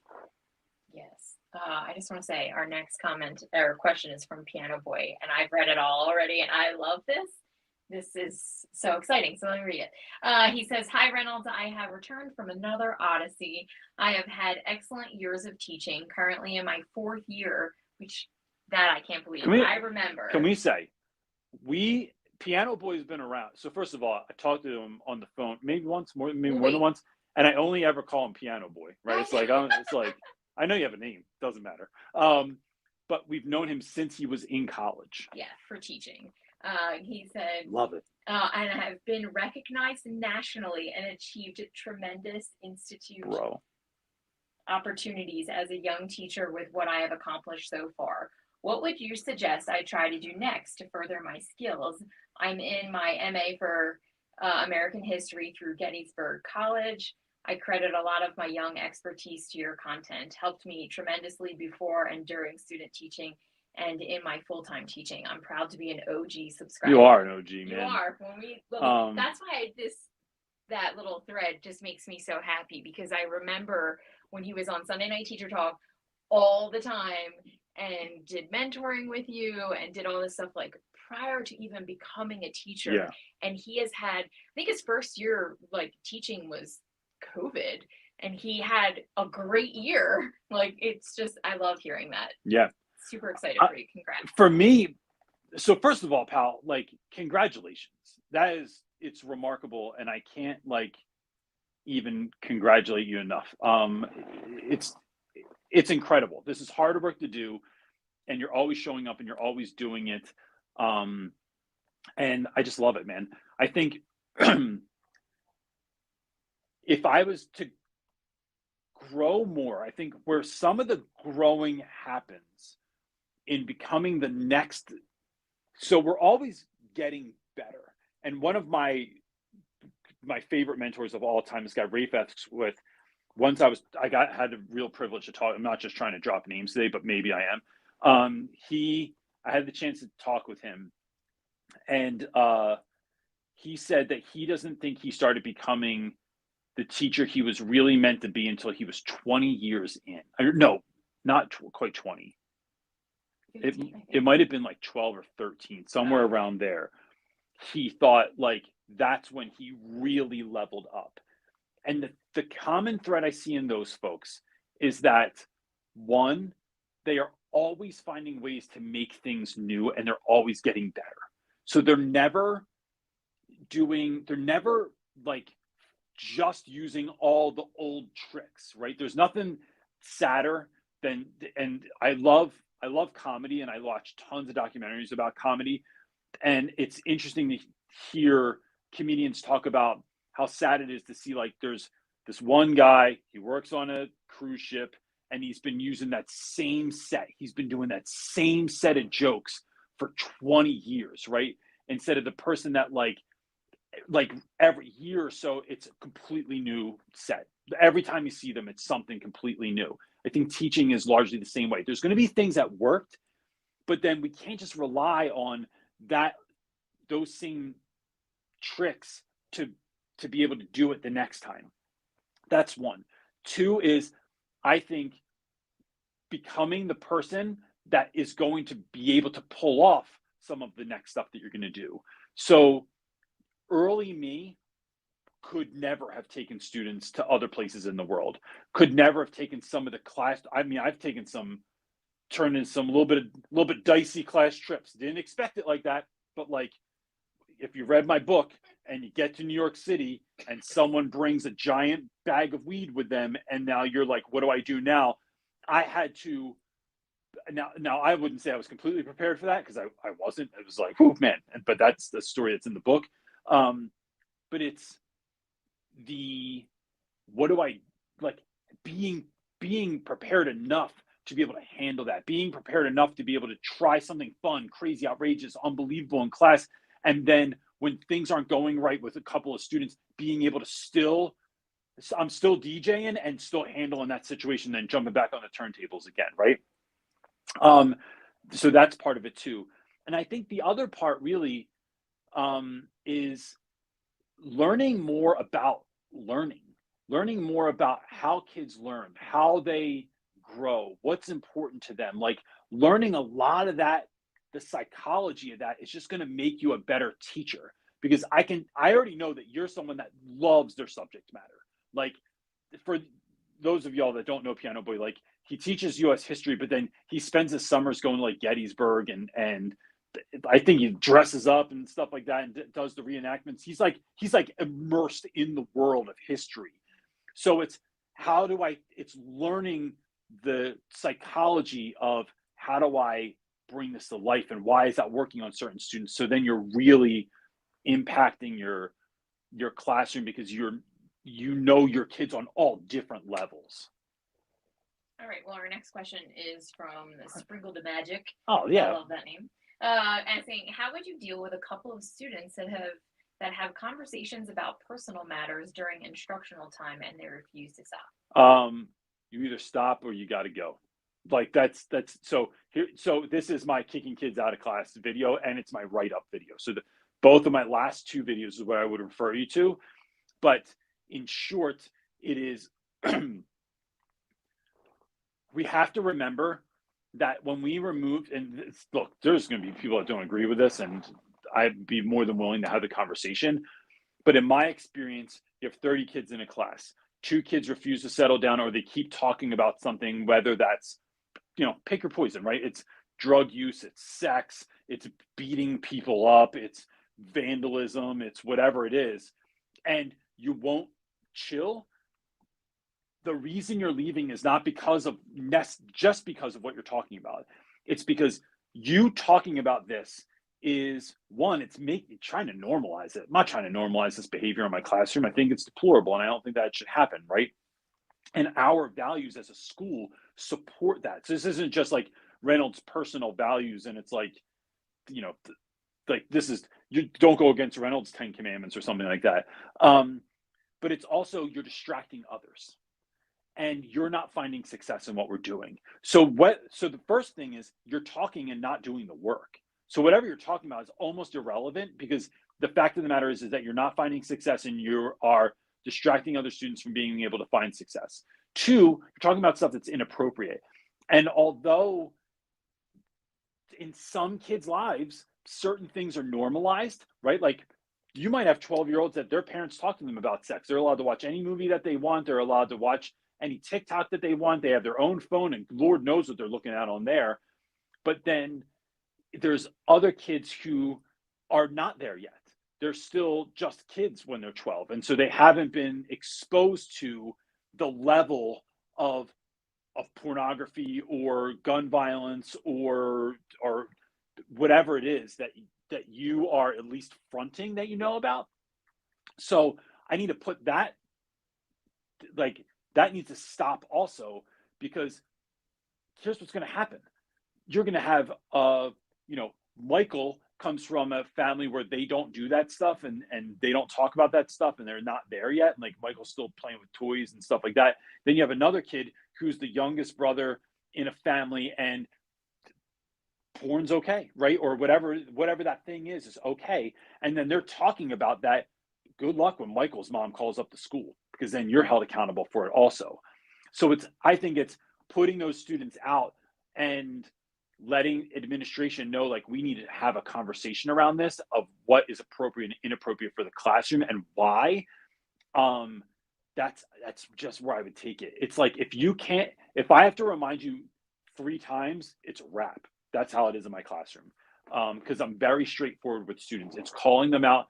Yes. I just want to say our next comment or question is from Piano Boy, and I've read it all already, and I love this. This is so exciting. So let me read it. He says, hi, Reynolds. I have returned from another odyssey. I have had excellent years of teaching, currently in my 4th year, that I can't believe. I remember. Can we say, Piano Boy's been around. So first of all, I talked to him on the phone, maybe more than once. And I only ever call him Piano Boy, right? It's like, I know you have a name. Doesn't matter. But we've known him since he was in college. Yeah, for teaching. He said, love it. And I have been recognized nationally and achieved tremendous institute opportunities as a young teacher with what I have accomplished so far. What would you suggest I try to do next to further my skills? I'm in my MA for American History through Gettysburg College. I credit a lot of my young expertise to your content. Helped me tremendously before and during student teaching and in my full-time teaching. I'm proud to be an OG subscriber. You are an OG, man. You are. That's why that little thread just makes me so happy, because I remember when he was on Sunday Night Teacher Talk all the time and did mentoring with you and did all this stuff like prior to even becoming a teacher. Yeah. And he has had, I think his first year like teaching was COVID, and he had a great year. Like, it's just, I love hearing that. Yeah. Super excited for you. Congrats. For me, so first of all, pal, like, congratulations. It's remarkable, and I can't like even congratulate you enough. It's incredible. This is hard work to do, and you're always showing up and you're always doing it. And I just love it, man. I think if I was to grow more, I think where some of the growing happens in becoming the next, so we're always getting better. And one of my favorite mentors of all time, this guy Rafe Ethics, with once I had the real privilege to talk. I'm not just trying to drop names today, but maybe I am. I had the chance to talk with him, and he said that he doesn't think he started becoming the teacher he was really meant to be until he was 20 years in. No, not quite 20. 15, it might have been like 12 or 13, somewhere around there. He thought like that's when he really leveled up. And the common thread I see in those folks is that, one, they are always finding ways to make things new, and they're always getting better. So they're never like just using all the old tricks, right? There's nothing sadder than, and I love comedy, and I watch tons of documentaries about comedy. And it's interesting to hear comedians talk about how sad it is to see, like, there's this one guy, he works on a cruise ship, and he's been using that same set. He's been doing that same set of jokes for 20 years, right? Instead of the person that like like every year or so, it's a completely new set. Every time you see them, it's something completely new. I think teaching is largely the same way. There's going to be things that worked, but then we can't just rely on those same tricks to be able to do it the next time. That's one. Two is, I think, becoming the person that is going to be able to pull off some of the next stuff that you're going to do. So early me could never have taken students to other places in the world, could never have taken some of the class. I mean, I've taken some, turned in some little bit dicey class trips. Didn't expect it like that, but like, if you read my book and you get to New York City and someone brings a giant bag of weed with them, and now you're like, what do I do now? I had to, now I wouldn't say I was completely prepared for that, because I wasn't. It was like, oh man, but that's the story that's in the book. But it's what do I, like, being prepared enough to be able to handle that, being prepared enough to be able to try something fun, crazy, outrageous, unbelievable in class. And then when things aren't going right with a couple of students, being able to I'm still DJing and still handling that situation, then jumping back on the turntables again, right? So that's part of it too. And I think the other part really is learning more about learning more about how kids learn, how they grow, what's important to them. Like, learning a lot of that, the psychology of that, is just going to make you a better teacher, because I already know that you're someone that loves their subject matter. Like, for those of y'all that don't know Piano Boy, like, he teaches US history, but then he spends his summers going to like Gettysburg, and I think he dresses up and stuff like that and does the reenactments. He's like immersed in the world of history. So it's learning the psychology of, how do I bring this to life, and why is that working on certain students? So then you're really impacting your classroom, because you know your kids on all different levels. All right. Well, our next question is from Sprinkle the Magic. Oh yeah, I love that name. Asking, how would you deal with a couple of students that have conversations about personal matters during instructional time and they refuse to stop? You either stop or you got to go. Like, that's so here. So this is my kicking kids out of class video, and it's my write-up video. So both of my last two videos is what I would refer you to. But in short, it is we have to remember that when we remove, and look, there's going to be people that don't agree with this, and I'd be more than willing to have the conversation. But in my experience, you have 30 kids in a class. 2 kids refuse to settle down, or they keep talking about something, whether that's, pick your poison, right? It's drug use, it's sex, it's beating people up, it's vandalism, it's whatever it is. And you won't chill. The reason you're leaving is not just because of what you're talking about. It's because you talking about this is, one, it's trying to normalize it. I'm not trying to normalize this behavior in my classroom. I think it's deplorable, and I don't think that should happen, right? And our values as a school support that. So this isn't just like Reynolds' personal values, and it's like, like, this is, you don't go against Reynolds' 10 commandments or something like that. But it's also, you're distracting others, and you're not finding success in what we're doing. So the first thing is, you're talking and not doing the work. So whatever you're talking about is almost irrelevant, because the fact of the matter is that you're not finding success, and you are distracting other students from being able to find success. 2, you're talking about stuff that's inappropriate. And although in some kids' lives, certain things are normalized, right? Like, you might have 12-year-olds that their parents talk to them about sex. They're allowed to watch any movie that they want. They're allowed to watch any TikTok that they want. They have their own phone, and Lord knows what they're looking at on there. But then there's other kids who are not there yet. They're still just kids when they're 12. And so they haven't been exposed to the level of pornography or gun violence or whatever it is that you are at least fronting that you know about. So I need to put that, like, that needs to stop also, because here's what's going to happen. You're going to have Michael comes from a family where they don't do that stuff and they don't talk about that stuff and they're not there yet. And like Michael's still playing with toys and stuff like that. Then you have another kid who's the youngest brother in a family and porn's okay, right? Or whatever that thing is okay. And then they're talking about that. Good luck when Michael's mom calls up the school, because then you're held accountable for it also. So I think it's putting those students out and letting administration know, like, we need to have a conversation around this of what is appropriate and inappropriate for the classroom and why. That's just where I would take it. It's like, if I have to remind you 3 times, it's a wrap. That's how it is in my classroom. Because I'm very straightforward with students. It's calling them out,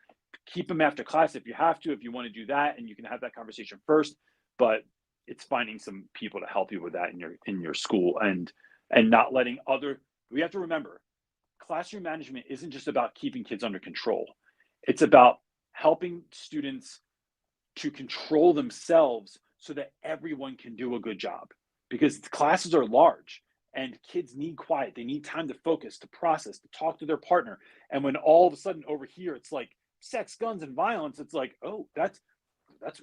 keep them after class if you have to, if you want to do that, and you can have that conversation first. But it's finding some people to help you with that in your school and not letting we have to remember, classroom management isn't just about keeping kids under control. It's about helping students to control themselves so that everyone can do a good job, because classes are large and kids need quiet. They need time to focus, to process, to talk to their partner. And when all of a sudden over here, it's like sex, guns, and violence, it's like, oh, that's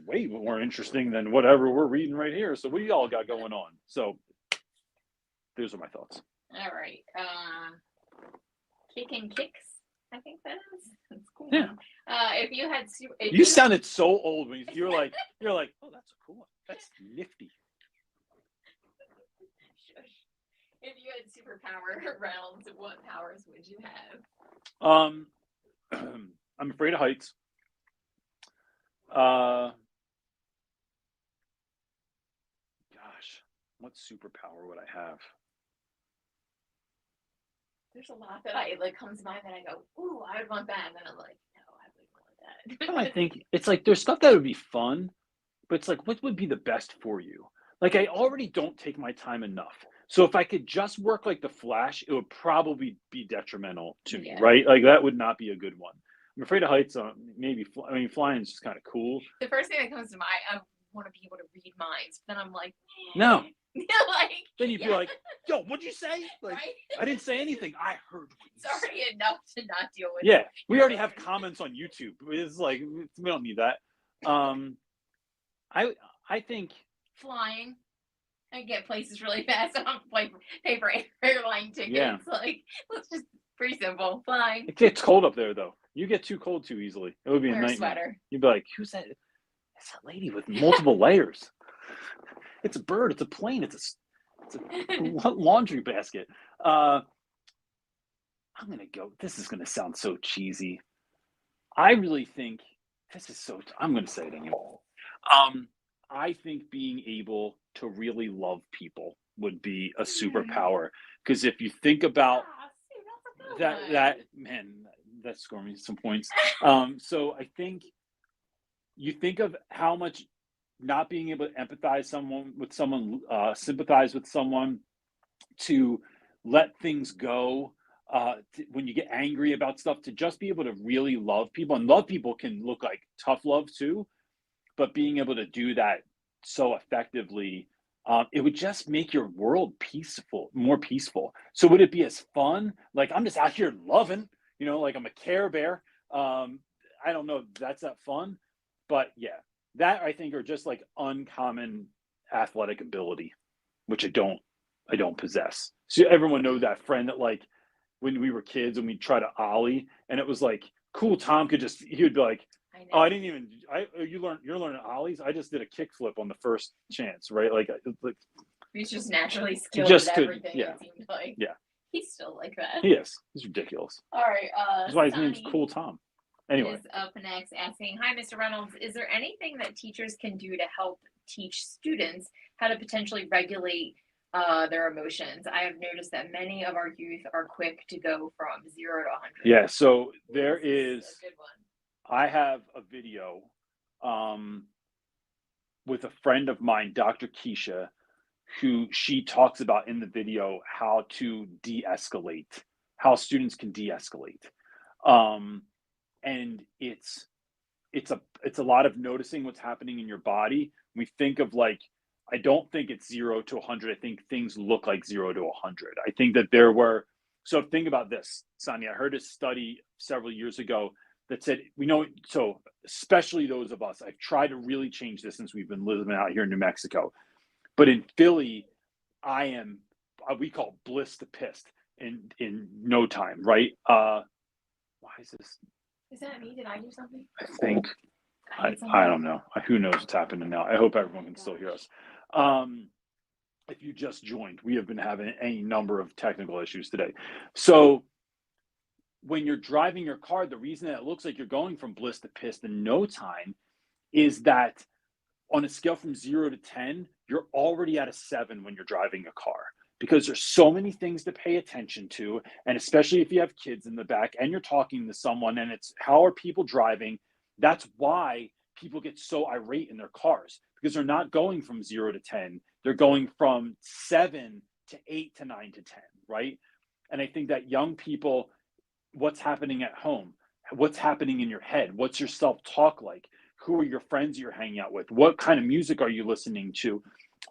way more interesting than whatever we're reading right here. So what do y'all got going on? So those are my thoughts. All right. Kick and kicks, I think that is. That's cool. Yeah. If you had you sounded so old when you're like, oh, that's a cool one. That's nifty. Shush. If you had superpower, Reynolds, what powers would you have? I'm afraid of heights. Gosh, what superpower would I have? There's a lot that comes to mind that I go, ooh, I would want that. And then I'm like, no, I wouldn't want that. I think it's like there's stuff that would be fun, but it's like, what would be the best for you? Like, I already don't take my time enough. So if I could just work like the Flash, it would probably be detrimental to me, right? Like, that would not be a good one. I'm afraid of heights. Maybe flying is just kind of cool. The first thing that comes to mind, I want to be able to read minds. But then I'm like, no. Like, then you'd be like, yo, what'd you say? Like, right? I didn't say anything. I heard what you It's already said. enough to not deal with. Yeah, we already have comments on YouTube. It's like, we don't need that. I think flying. I get places really fast. I don't pay for airline tickets. Yeah. Like, let's just pretty simple. Flying. It gets cold up there, though. You get too cold too easily. It would be a nightmare. Sweater. You'd be like, who's that? It's a lady with multiple layers. It's a bird. It's a plane. It's a laundry basket. I'm going to go. This is going to sound so cheesy. I really think I'm going to say it anyway. I think being able to really love people would be a superpower. Because if you think about that, man, that scored me some points. So I think you think of how much not being able to empathize with someone, sympathize with someone, to let things go, when you get angry about stuff, to just be able to really love people. And love people can look like tough love too, but being able to do that so effectively, it would just make your world more peaceful. So would it be as fun? Like, I'm just out here loving, like I'm a Care Bear. I don't know if that's that fun, but yeah, that I think are just like uncommon athletic ability, which I don't possess. So everyone knows that friend that, like, when we were kids and we try to ollie, and it was like, cool, Tom he would be like, oh, you're learning ollies? I just did a kickflip on the first chance, right? Like he's just naturally skilled at everything. Yeah. It seems like. Yeah. He's still like that. He is. He's ridiculous. All right. That's why his name's Cool Tom. Anyway. Is up next asking, hi, Mr. Reynolds. Is there anything that teachers can do to help teach students how to potentially regulate their emotions? I have noticed that many of our youth are quick to go from 0 to 100. Yeah. So there is a good one. I have a video with a friend of mine, Dr. Keisha, who she talks about in the video how to de-escalate, how students can de-escalate. And it's a lot of noticing what's happening in your body. We think of, like, I don't think it's 0 to 100. I think things look like 0 to 100. I think that there were So think about this, Sonia. I heard a study several years ago that said, so especially those of us, I've tried to really change this since we've been living out here in New Mexico. But in Philly, I am, we call bliss to pissed in no time, right? Why is this? Is that me? Did I do something? I think, I don't know. Who knows what's happening now? I hope everyone can still hear us. If you just joined, we have been having any number of technical issues today. So when you're driving your car, the reason that it looks like you're going from bliss to pissed in no time is that on a scale from 0 to 10, you're already at a 7 when you're driving a car, because there's so many things to pay attention to. And especially if you have kids in the back and you're talking to someone and it's how are people driving? That's why people get so irate in their cars, because they're not going from 0 to 10. They're going from 7 to 8 to 9 to 10, right? And I think that young people, what's happening at home? What's happening in your head? What's your self-talk like? Who are your friends you're hanging out with? What kind of music are you listening to?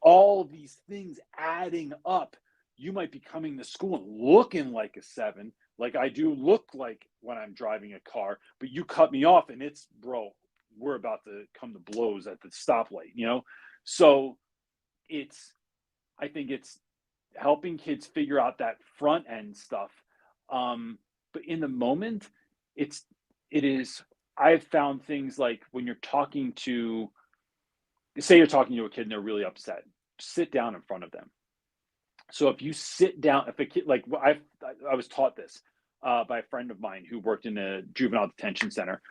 All of these things adding up. You might be coming to school and looking like a 7, like I do look like when I'm driving a car, but you cut me off and it's, bro, we're about to come to blows at the stoplight, you know? So I think it's helping kids figure out that front end stuff. But in the moment, I've found things like when you're talking to, say you're talking to a kid and they're really upset, sit down in front of them. So if you sit down, if a kid, like I was taught this by a friend of mine who worked in a juvenile detention center.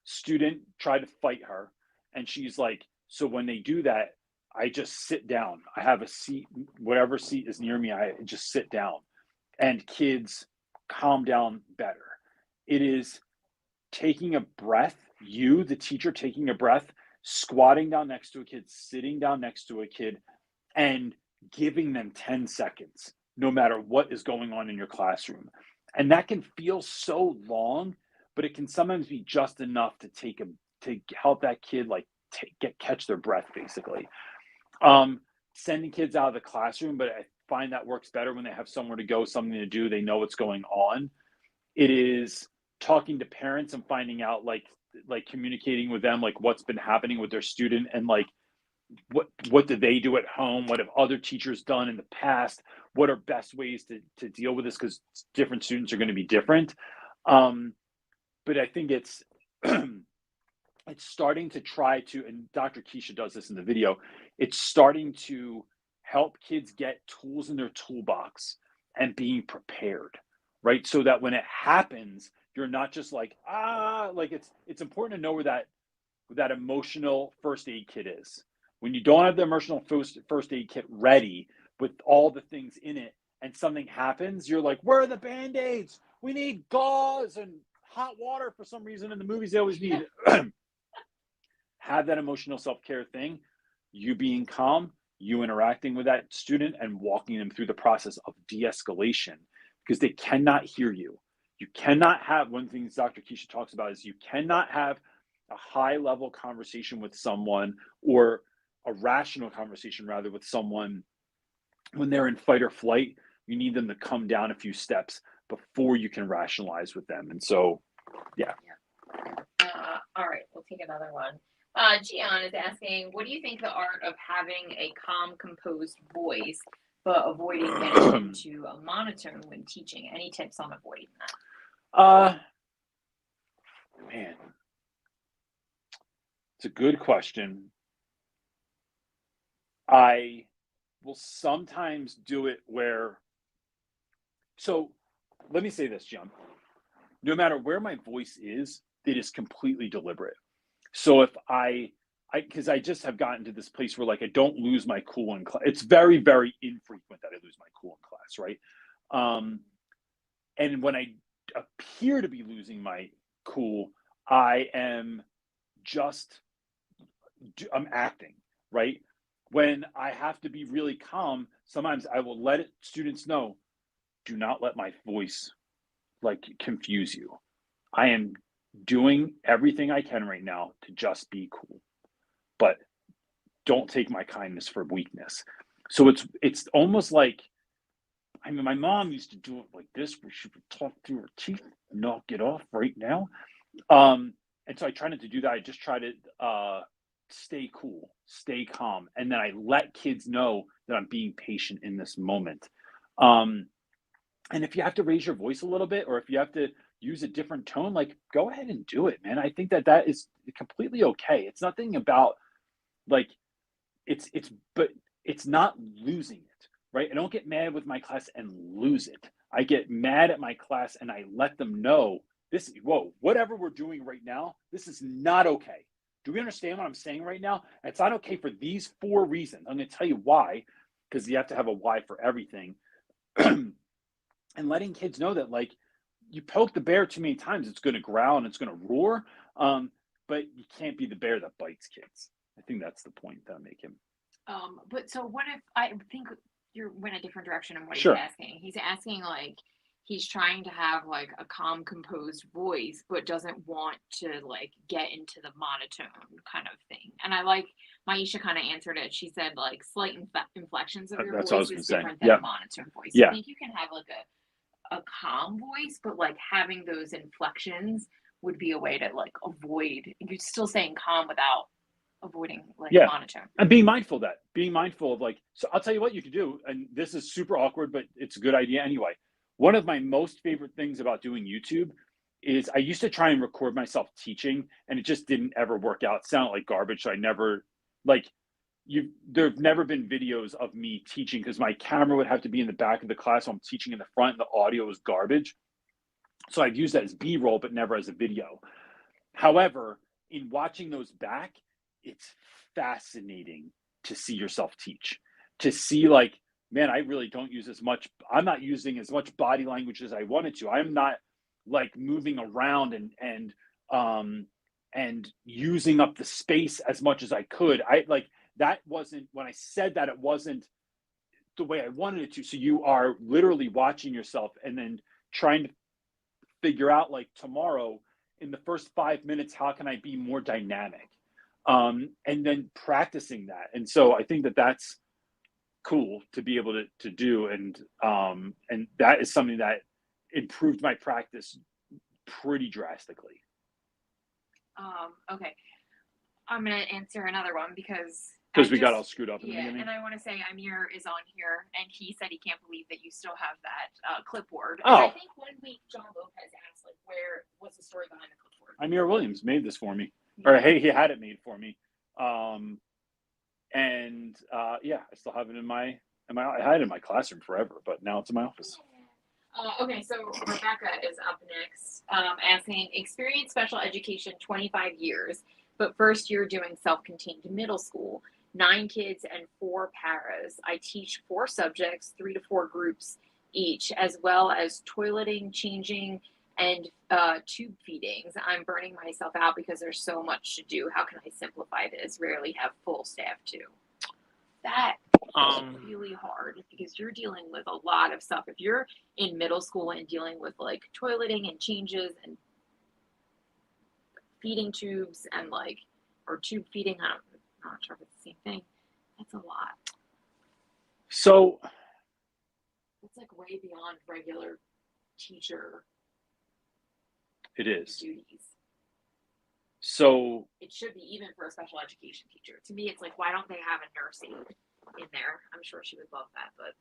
Student tried to fight her, and she's like, so when they do that, I just sit down. I have a seat, whatever seat is near me, I just sit down, and kids calm down better. It is taking a breath, you, the teacher, taking a breath, squatting down next to a kid, sitting down next to a kid, and giving them 10 seconds, no matter what is going on in your classroom. And that can feel so long, but it can sometimes be just enough to help that kid catch their breath, basically. Sending kids out of the classroom, but I find that works better when they have somewhere to go, something to do, they know what's going on. It is talking to parents and finding out, like communicating with them, like what's been happening with their student, and like what do they do at home, what have other teachers done in the past, what are best ways to deal with this, because different students are going to be different. But I think it's it's starting to try to, and Dr. Keisha does this in the video, it's starting to help kids get tools in their toolbox and being prepared, right? So that when it happens, you're not just like, like it's important to know where that emotional first aid kit is. When you don't have the emotional first aid kit ready with all the things in it and something happens, you're like, where are the Band-Aids? We need gauze and hot water. For some reason in the movies they always need have that emotional self-care thing, you being calm, you interacting with that student and walking them through the process of de-escalation, because they cannot hear you. You cannot have, one of the things Dr. Keisha talks about is you cannot have a high level conversation with someone, or a rational conversation rather, with someone when they're in fight or flight. You need them to come down a few steps before you can rationalize with them. And so, yeah. All right, we'll take another one. Gian is asking, what do you think the art of having a calm, composed voice, but avoiding getting into a monotone when teaching? Any tips on avoiding that? Man, it's a good question. I will sometimes do it where, so let me say this, John. No matter where my voice is, it is completely deliberate. So if because I just have gotten to this place where, like, I don't lose my cool in class. It's very, very infrequent that I lose my cool in class, right? And when I appear to be losing my cool, I'm acting, right? When I have to be really calm, sometimes I will let students know, do not let my voice confuse you. I am doing everything I can right now to just be cool, but don't take my kindness for weakness. So it's almost like I mean, my mom used to do it like this, where she would talk through her teeth, knock it off right now. And so I try not to do that. I just try to stay cool, stay calm, and then I let kids know that I'm being patient in this moment. Um, and if you have to raise your voice a little bit, or if you have to use a different tone, like go ahead and do it, man. I think that that is completely okay. It's nothing about like but it's not losing it, right? I don't get mad with my class and lose it. I get mad at my class and I let them know this, whoa, whatever we're doing right now, this is not okay. Do we understand what I'm saying right now? It's not okay for these 4 reasons. I'm going to tell you why, because you have to have a why for everything. And letting kids know that, like, you poke the bear too many times, it's going to growl and it's going to roar. But you can't be the bear that bites kids. I think that's the point that I'm making. But so what if I think you're went a different direction in what Sure. he's asking? He's asking like he's trying to have like a calm, composed voice, but doesn't want to like get into the monotone kind of thing. And I like Maisha kind of answered it. She said like slight inflections of your That's what I was voice gonna is say. different than Yeah. a monotone voice. Yeah. I think you can have like a calm voice, but like having those inflections would be a way to like avoid. You're still saying calm without avoiding like Yeah. monotone. And being mindful of like, so I'll tell you what you could do. And this is super awkward, but it's a good idea anyway. One of my most favorite things about doing YouTube is I used to try and record myself teaching, and it just didn't ever work out. It sounded like garbage. So I never like there've never been videos of me teaching because my camera would have to be in the back of the class. So I'm teaching in the front and the audio was garbage. So I've used that as B-roll, but never as a video. However, in watching those back, it's fascinating to see yourself teach, to see like, man, I really don't use as much. I'm not using as much body language as I wanted to. I'm not like moving around and using up the space as much as I could. I like that wasn't when I said that it wasn't the way I wanted it to. So you are literally watching yourself and then trying to figure out like tomorrow in the first 5 minutes, how can I be more dynamic? And then practicing that. And so I think that that's cool to be able to do. And that is something that improved my practice pretty drastically. Okay. I'm going to answer another one because We got all screwed up in the yeah, beginning. and I want to say Amir is on here, and he said he can't believe that you still have that clipboard. Oh. And I think 1 week John Lopez asked, like, what's the story behind the clipboard? Amir Williams made this for me, or hey, he had it made for me. Yeah, I still have it I had it in my classroom forever, but now it's in my office. Okay, so Rebecca is up next, asking, experienced special education 25 years, but first year doing self-contained middle school, 9 kids and 4 paras. I teach 4 subjects, 3 to 4 groups each, as well as toileting, changing, and tube feedings. I'm burning myself out because there's so much to do. How can I simplify this? Rarely have full staff too. That is really hard because you're dealing with a lot of stuff. If you're in middle school and dealing with like toileting and changes and feeding tubes and like, or tube feeding, I'm not sure if it's the same thing. That's a lot. So it's like way beyond regular teacher. It is. Duties. So it should be even for a special education teacher. To me, it's like, why don't they have a nurse aide in there? I'm sure she would love that, but.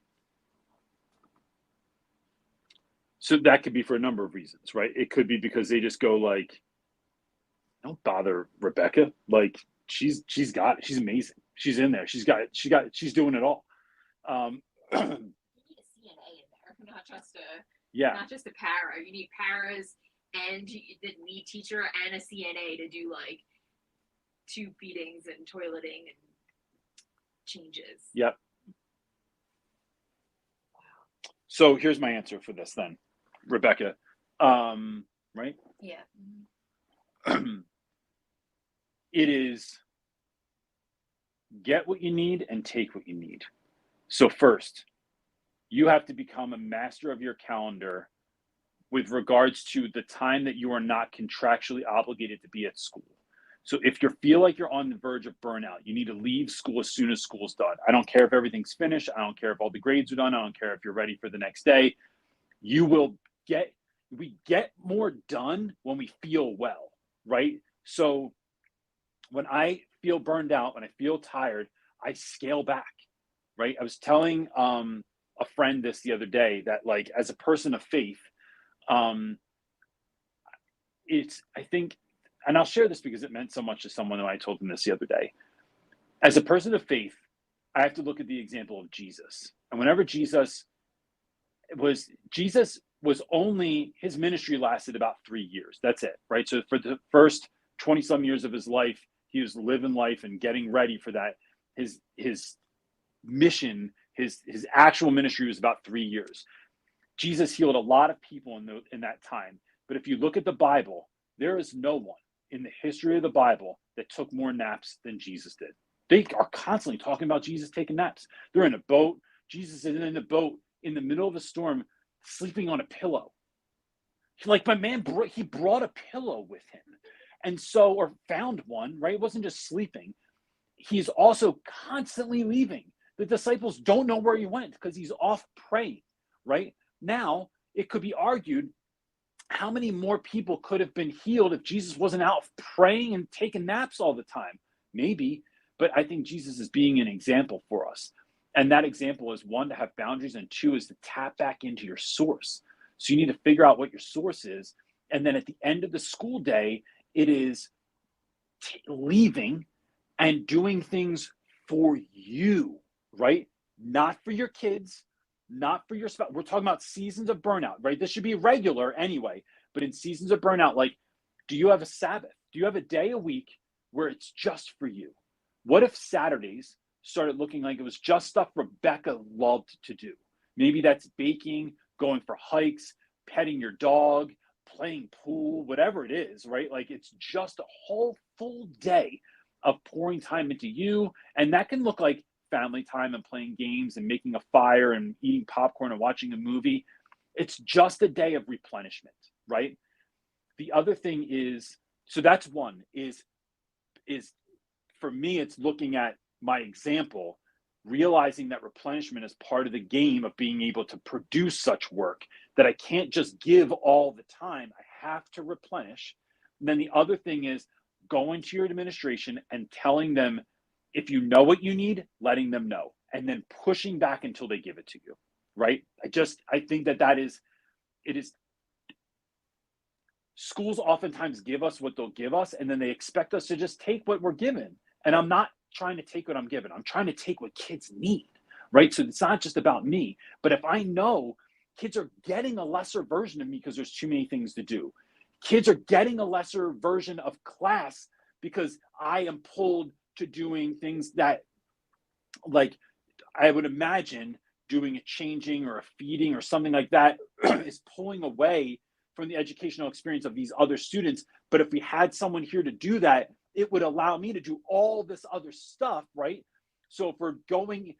So that could be for a number of reasons, right? It could be because they just go like, don't bother Rebecca. Like she's amazing. She's in there. She's doing it all. You need a CNA in there, not just a para. You need paras and the lead teacher and a CNA to do like tube feedings and toileting and changes. Yep. Wow. So here's my answer for this then, Rebecca. Right? Yeah. It is get what you need and take what you need. So first, you have to become a master of your calendar with regards to the time that you are not contractually obligated to be at school. So if you feel like you're on the verge of burnout, you need to leave school as soon as school's done. I don't care if everything's finished. I don't care if all the grades are done. I don't care if you're ready for the next day. We get more done when we feel well, right? So when I feel burned out, when I feel tired, I scale back, right? I was telling a friend this the other day that, like, as a person of faith, I think, and I'll share this because it meant so much to someone when I told them this the other day. As a person of faith, I have to look at the example of Jesus. And whenever Jesus was only, his ministry lasted about 3 years. That's it, right? So for the first 20 some years of his life, he was living life and getting ready for that. His mission, his actual ministry was about 3 years. Jesus healed a lot of people in that time. But if you look at the Bible, there is no one in the history of the Bible that took more naps than Jesus did. They are constantly talking about Jesus taking naps. They're in a boat. Jesus is in the boat in the middle of a storm, sleeping on a pillow. Like, my man, he brought a pillow with him. And so, or found one, right? It wasn't just sleeping. He's also constantly leaving. The disciples don't know where he went because he's off praying, right? Now, it could be argued, how many more people could have been healed if Jesus wasn't out praying and taking naps all the time? Maybe, but I think Jesus is being an example for us. And that example is, one, to have boundaries, and two, is to tap back into your source. So you need to figure out what your source is. And then at the end of the school day, it is leaving and doing things for you, right? Not for your kids, not for your spouse. We're talking about seasons of burnout, right? This should be regular anyway, but in seasons of burnout, like, do you have a Sabbath? Do you have a day a week where it's just for you? What if Saturdays started looking like it was just stuff Rebecca loved to do? Maybe that's baking, going for hikes, petting your dog, playing pool, whatever it is, right? Like, it's just a whole full day of pouring time into you. And that can look like family time and playing games and making a fire and eating popcorn and watching a movie. It's just a day of replenishment, right? The other thing is, so that's one, is for me, it's looking at my example, realizing that replenishment is part of the game of being able to produce such work, that I can't just give all the time. I have to replenish. And then the other thing is going to your administration and telling them, if you know what you need, letting them know, and then pushing back until they give it to you, right? I think that it is, schools oftentimes give us what they'll give us, and then they expect us to just take what we're given. And I'm not trying to take what I'm given. I'm trying to take what kids need, right? So it's not just about me, but if I know kids are getting a lesser version of me because there's too many things to do, kids are getting a lesser version of class because I am pulled to doing things that, like, I would imagine doing a changing or a feeding or something like that is pulling away from the educational experience of these other students. But if we had someone here to do that, it would allow me to do all this other stuff, right? So if we're going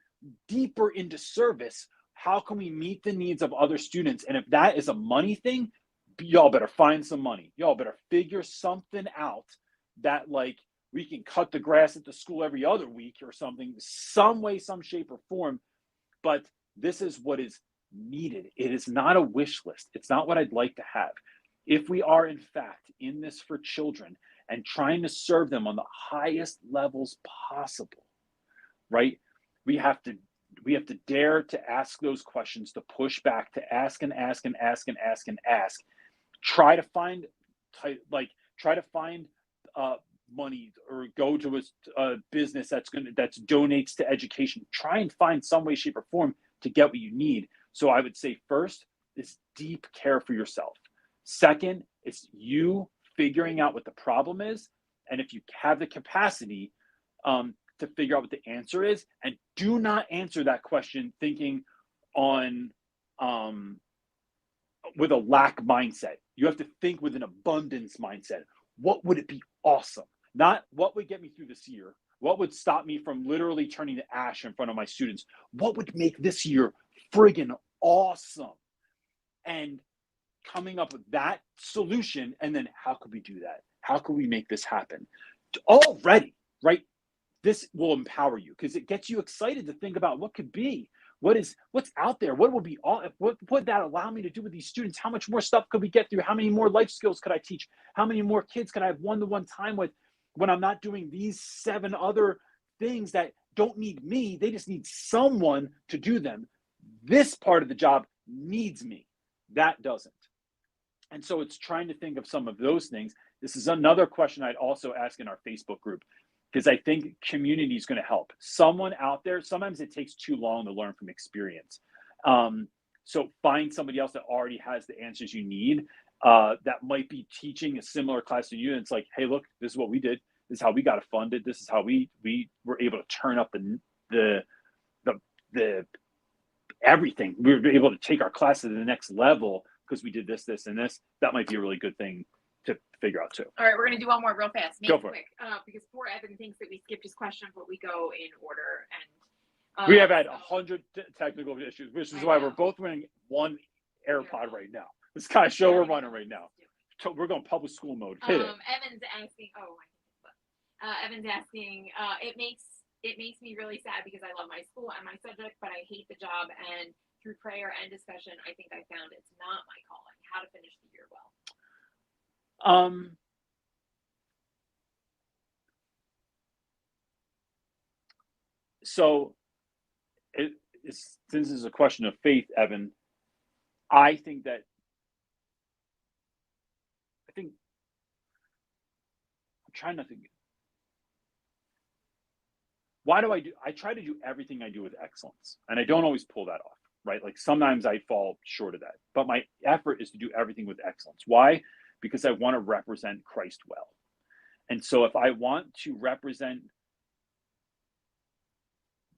deeper into service, how can we meet the needs of other students? And if that is a money thing, y'all better find some money. Y'all better figure something out that, like, we can cut the grass at the school every other week or something, some way, some shape or form. But this is what is needed. It is not a wish list. It's not what I'd like to have. If we are, in fact, in this for children and trying to serve them on the highest levels possible, right? We have to dare to ask those questions, to push back, to ask and ask and ask and ask and ask. Try to find money, or go to a business that donates to education. Try and find some way, shape, or form to get what you need. So I would say, first is deep care for yourself. Second, it's you figuring out what the problem is, and if you have the capacity to figure out what the answer is, and do not answer that question thinking on with a lack mindset. You have to think with an abundance mindset. What would it be awesome? Not what would get me through this year. What would stop me from literally turning to ash in front of my students? What would make this year friggin' awesome? And coming up with that solution, and then how could we do that? How could we make this happen? already, right? This will empower you because it gets you excited to think about what could be, what's out there, what will be all, what would that allow me to do with these students? How much more stuff could we get through? How many more life skills could I teach? How many more kids could I have one-to-one time with when I'm not doing these 7 other things that don't need me? They just need someone to do them. This part of the job needs me. That doesn't. And so it's trying to think of some of those things. This is another question I'd also ask in our Facebook group, because I think community is going to help. Someone out there, sometimes it takes too long to learn from experience. So find somebody else that already has the answers you need, that might be teaching a similar class to you. And it's like, hey, look, this is what we did. This is how we got it funded. This is how we were able to turn up the everything. We were able to take our class to the next level because we did this, this, and this. That might be a really good thing to figure out too. All right, we're gonna do one more real fast. Make Go it for quick. Because poor Evan thinks that we skipped his question, but we go in order. And We have had 100 technical issues, which is why we're both running one AirPod right now. This kind of show we're running right now. We're going public school mode. Hit it. Evan's asking. Evan's asking. It makes me really sad because I love my school and my subject, but I hate the job. And through prayer and discussion, I think I found it's not my calling. How to finish the year well. So since it's a question of faith, Evan, I think I'm trying not to. Why do I try to do everything I do with excellence, and I don't always pull that off, right? Like sometimes I fall short of that, but my effort is to do everything with excellence. Why? Because I want to represent Christ well. And so if I want to represent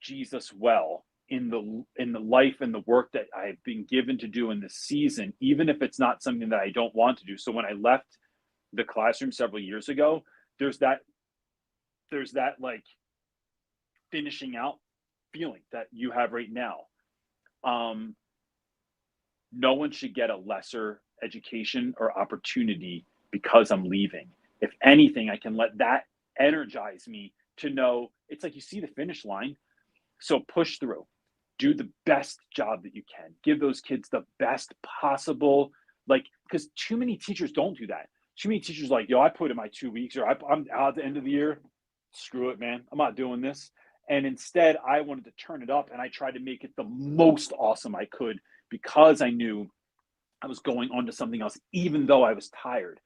Jesus well in the life and the work that I've been given to do in this season, even if it's not something that I don't want to do. So when I left the classroom several years ago, there's that like finishing out feeling that you have right now. No one should get a lesser education or opportunity because I'm leaving. If anything, I can let that energize me to know it's like you see the finish line. So push through, do the best job that you can, give those kids the best possible, like, because too many teachers don't do that. Too many teachers like, yo, I put in my 2 weeks, or I'm out at the end of the year. Screw it, man. I'm not doing this. And instead, I wanted to turn it up, and I tried to make it the most awesome I could because I knew I was going on to something else, even though I was tired.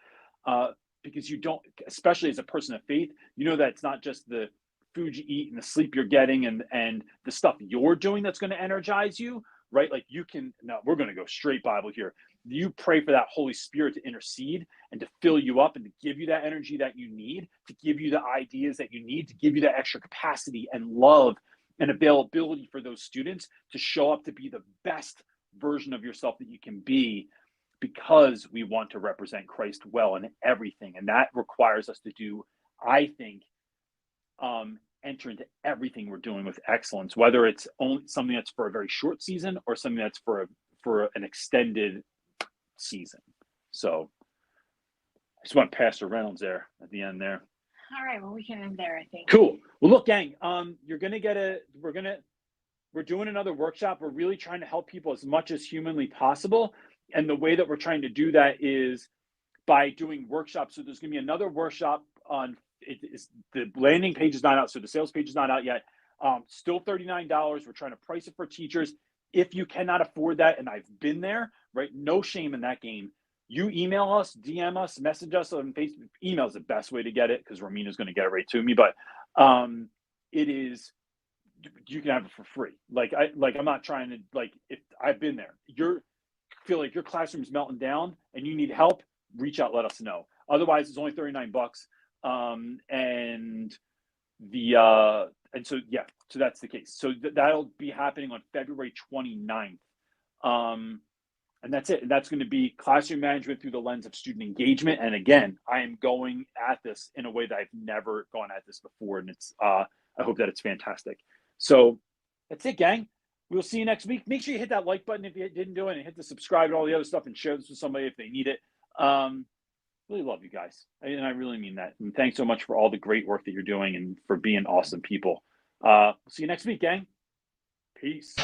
Because you don't, especially as a person of faith, you know that it's not just the food you eat and the sleep you're getting and the stuff you're doing that's going to energize you, right? Like you can, no, we're going to go straight Bible here. You pray for that Holy Spirit to intercede and to fill you up and to give you that energy that you need, to give you the ideas that you need, to give you that extra capacity and love and availability for those students to show up to be the best version of yourself that you can be, because we want to represent Christ well in everything. And that requires us to do, I think, enter into everything we're doing with excellence, whether it's only something that's for a very short season or something that's for an extended season. So I just want Pastor Reynolds there at the end there. All right, well, we can end there, I think. Cool. Well, look, gang, you're gonna get we're doing another workshop. We're really trying to help people as much as humanly possible. And the way that we're trying to do that is by doing workshops. So there's gonna be another workshop on the landing page is not out, so the sales page is not out yet. Still $39. We're trying to price it for teachers. If you cannot afford that, and I've been there, right? No shame in that game. You email us, DM us, message us on Facebook. Email is the best way to get it because Romina's going to get it right to me. But it is, you can have it for free. I'm not trying to, like, if I've been there, feel like your classroom's melting down and you need help, reach out, let us know. Otherwise, it's only $39. So that's the case. So that'll be happening on February 29th. And that's it. And that's going to be classroom management through the lens of student engagement. And again, I am going at this in a way that I've never gone at this before. And it's, I hope that it's fantastic. So that's it, gang. We'll see you next week. Make sure you hit that like button if you didn't do it, and hit the subscribe and all the other stuff, and share this with somebody if they need it. really love you guys, and I really mean that. And thanks so much for all the great work that you're doing and for being awesome people. See you next week, gang. Peace.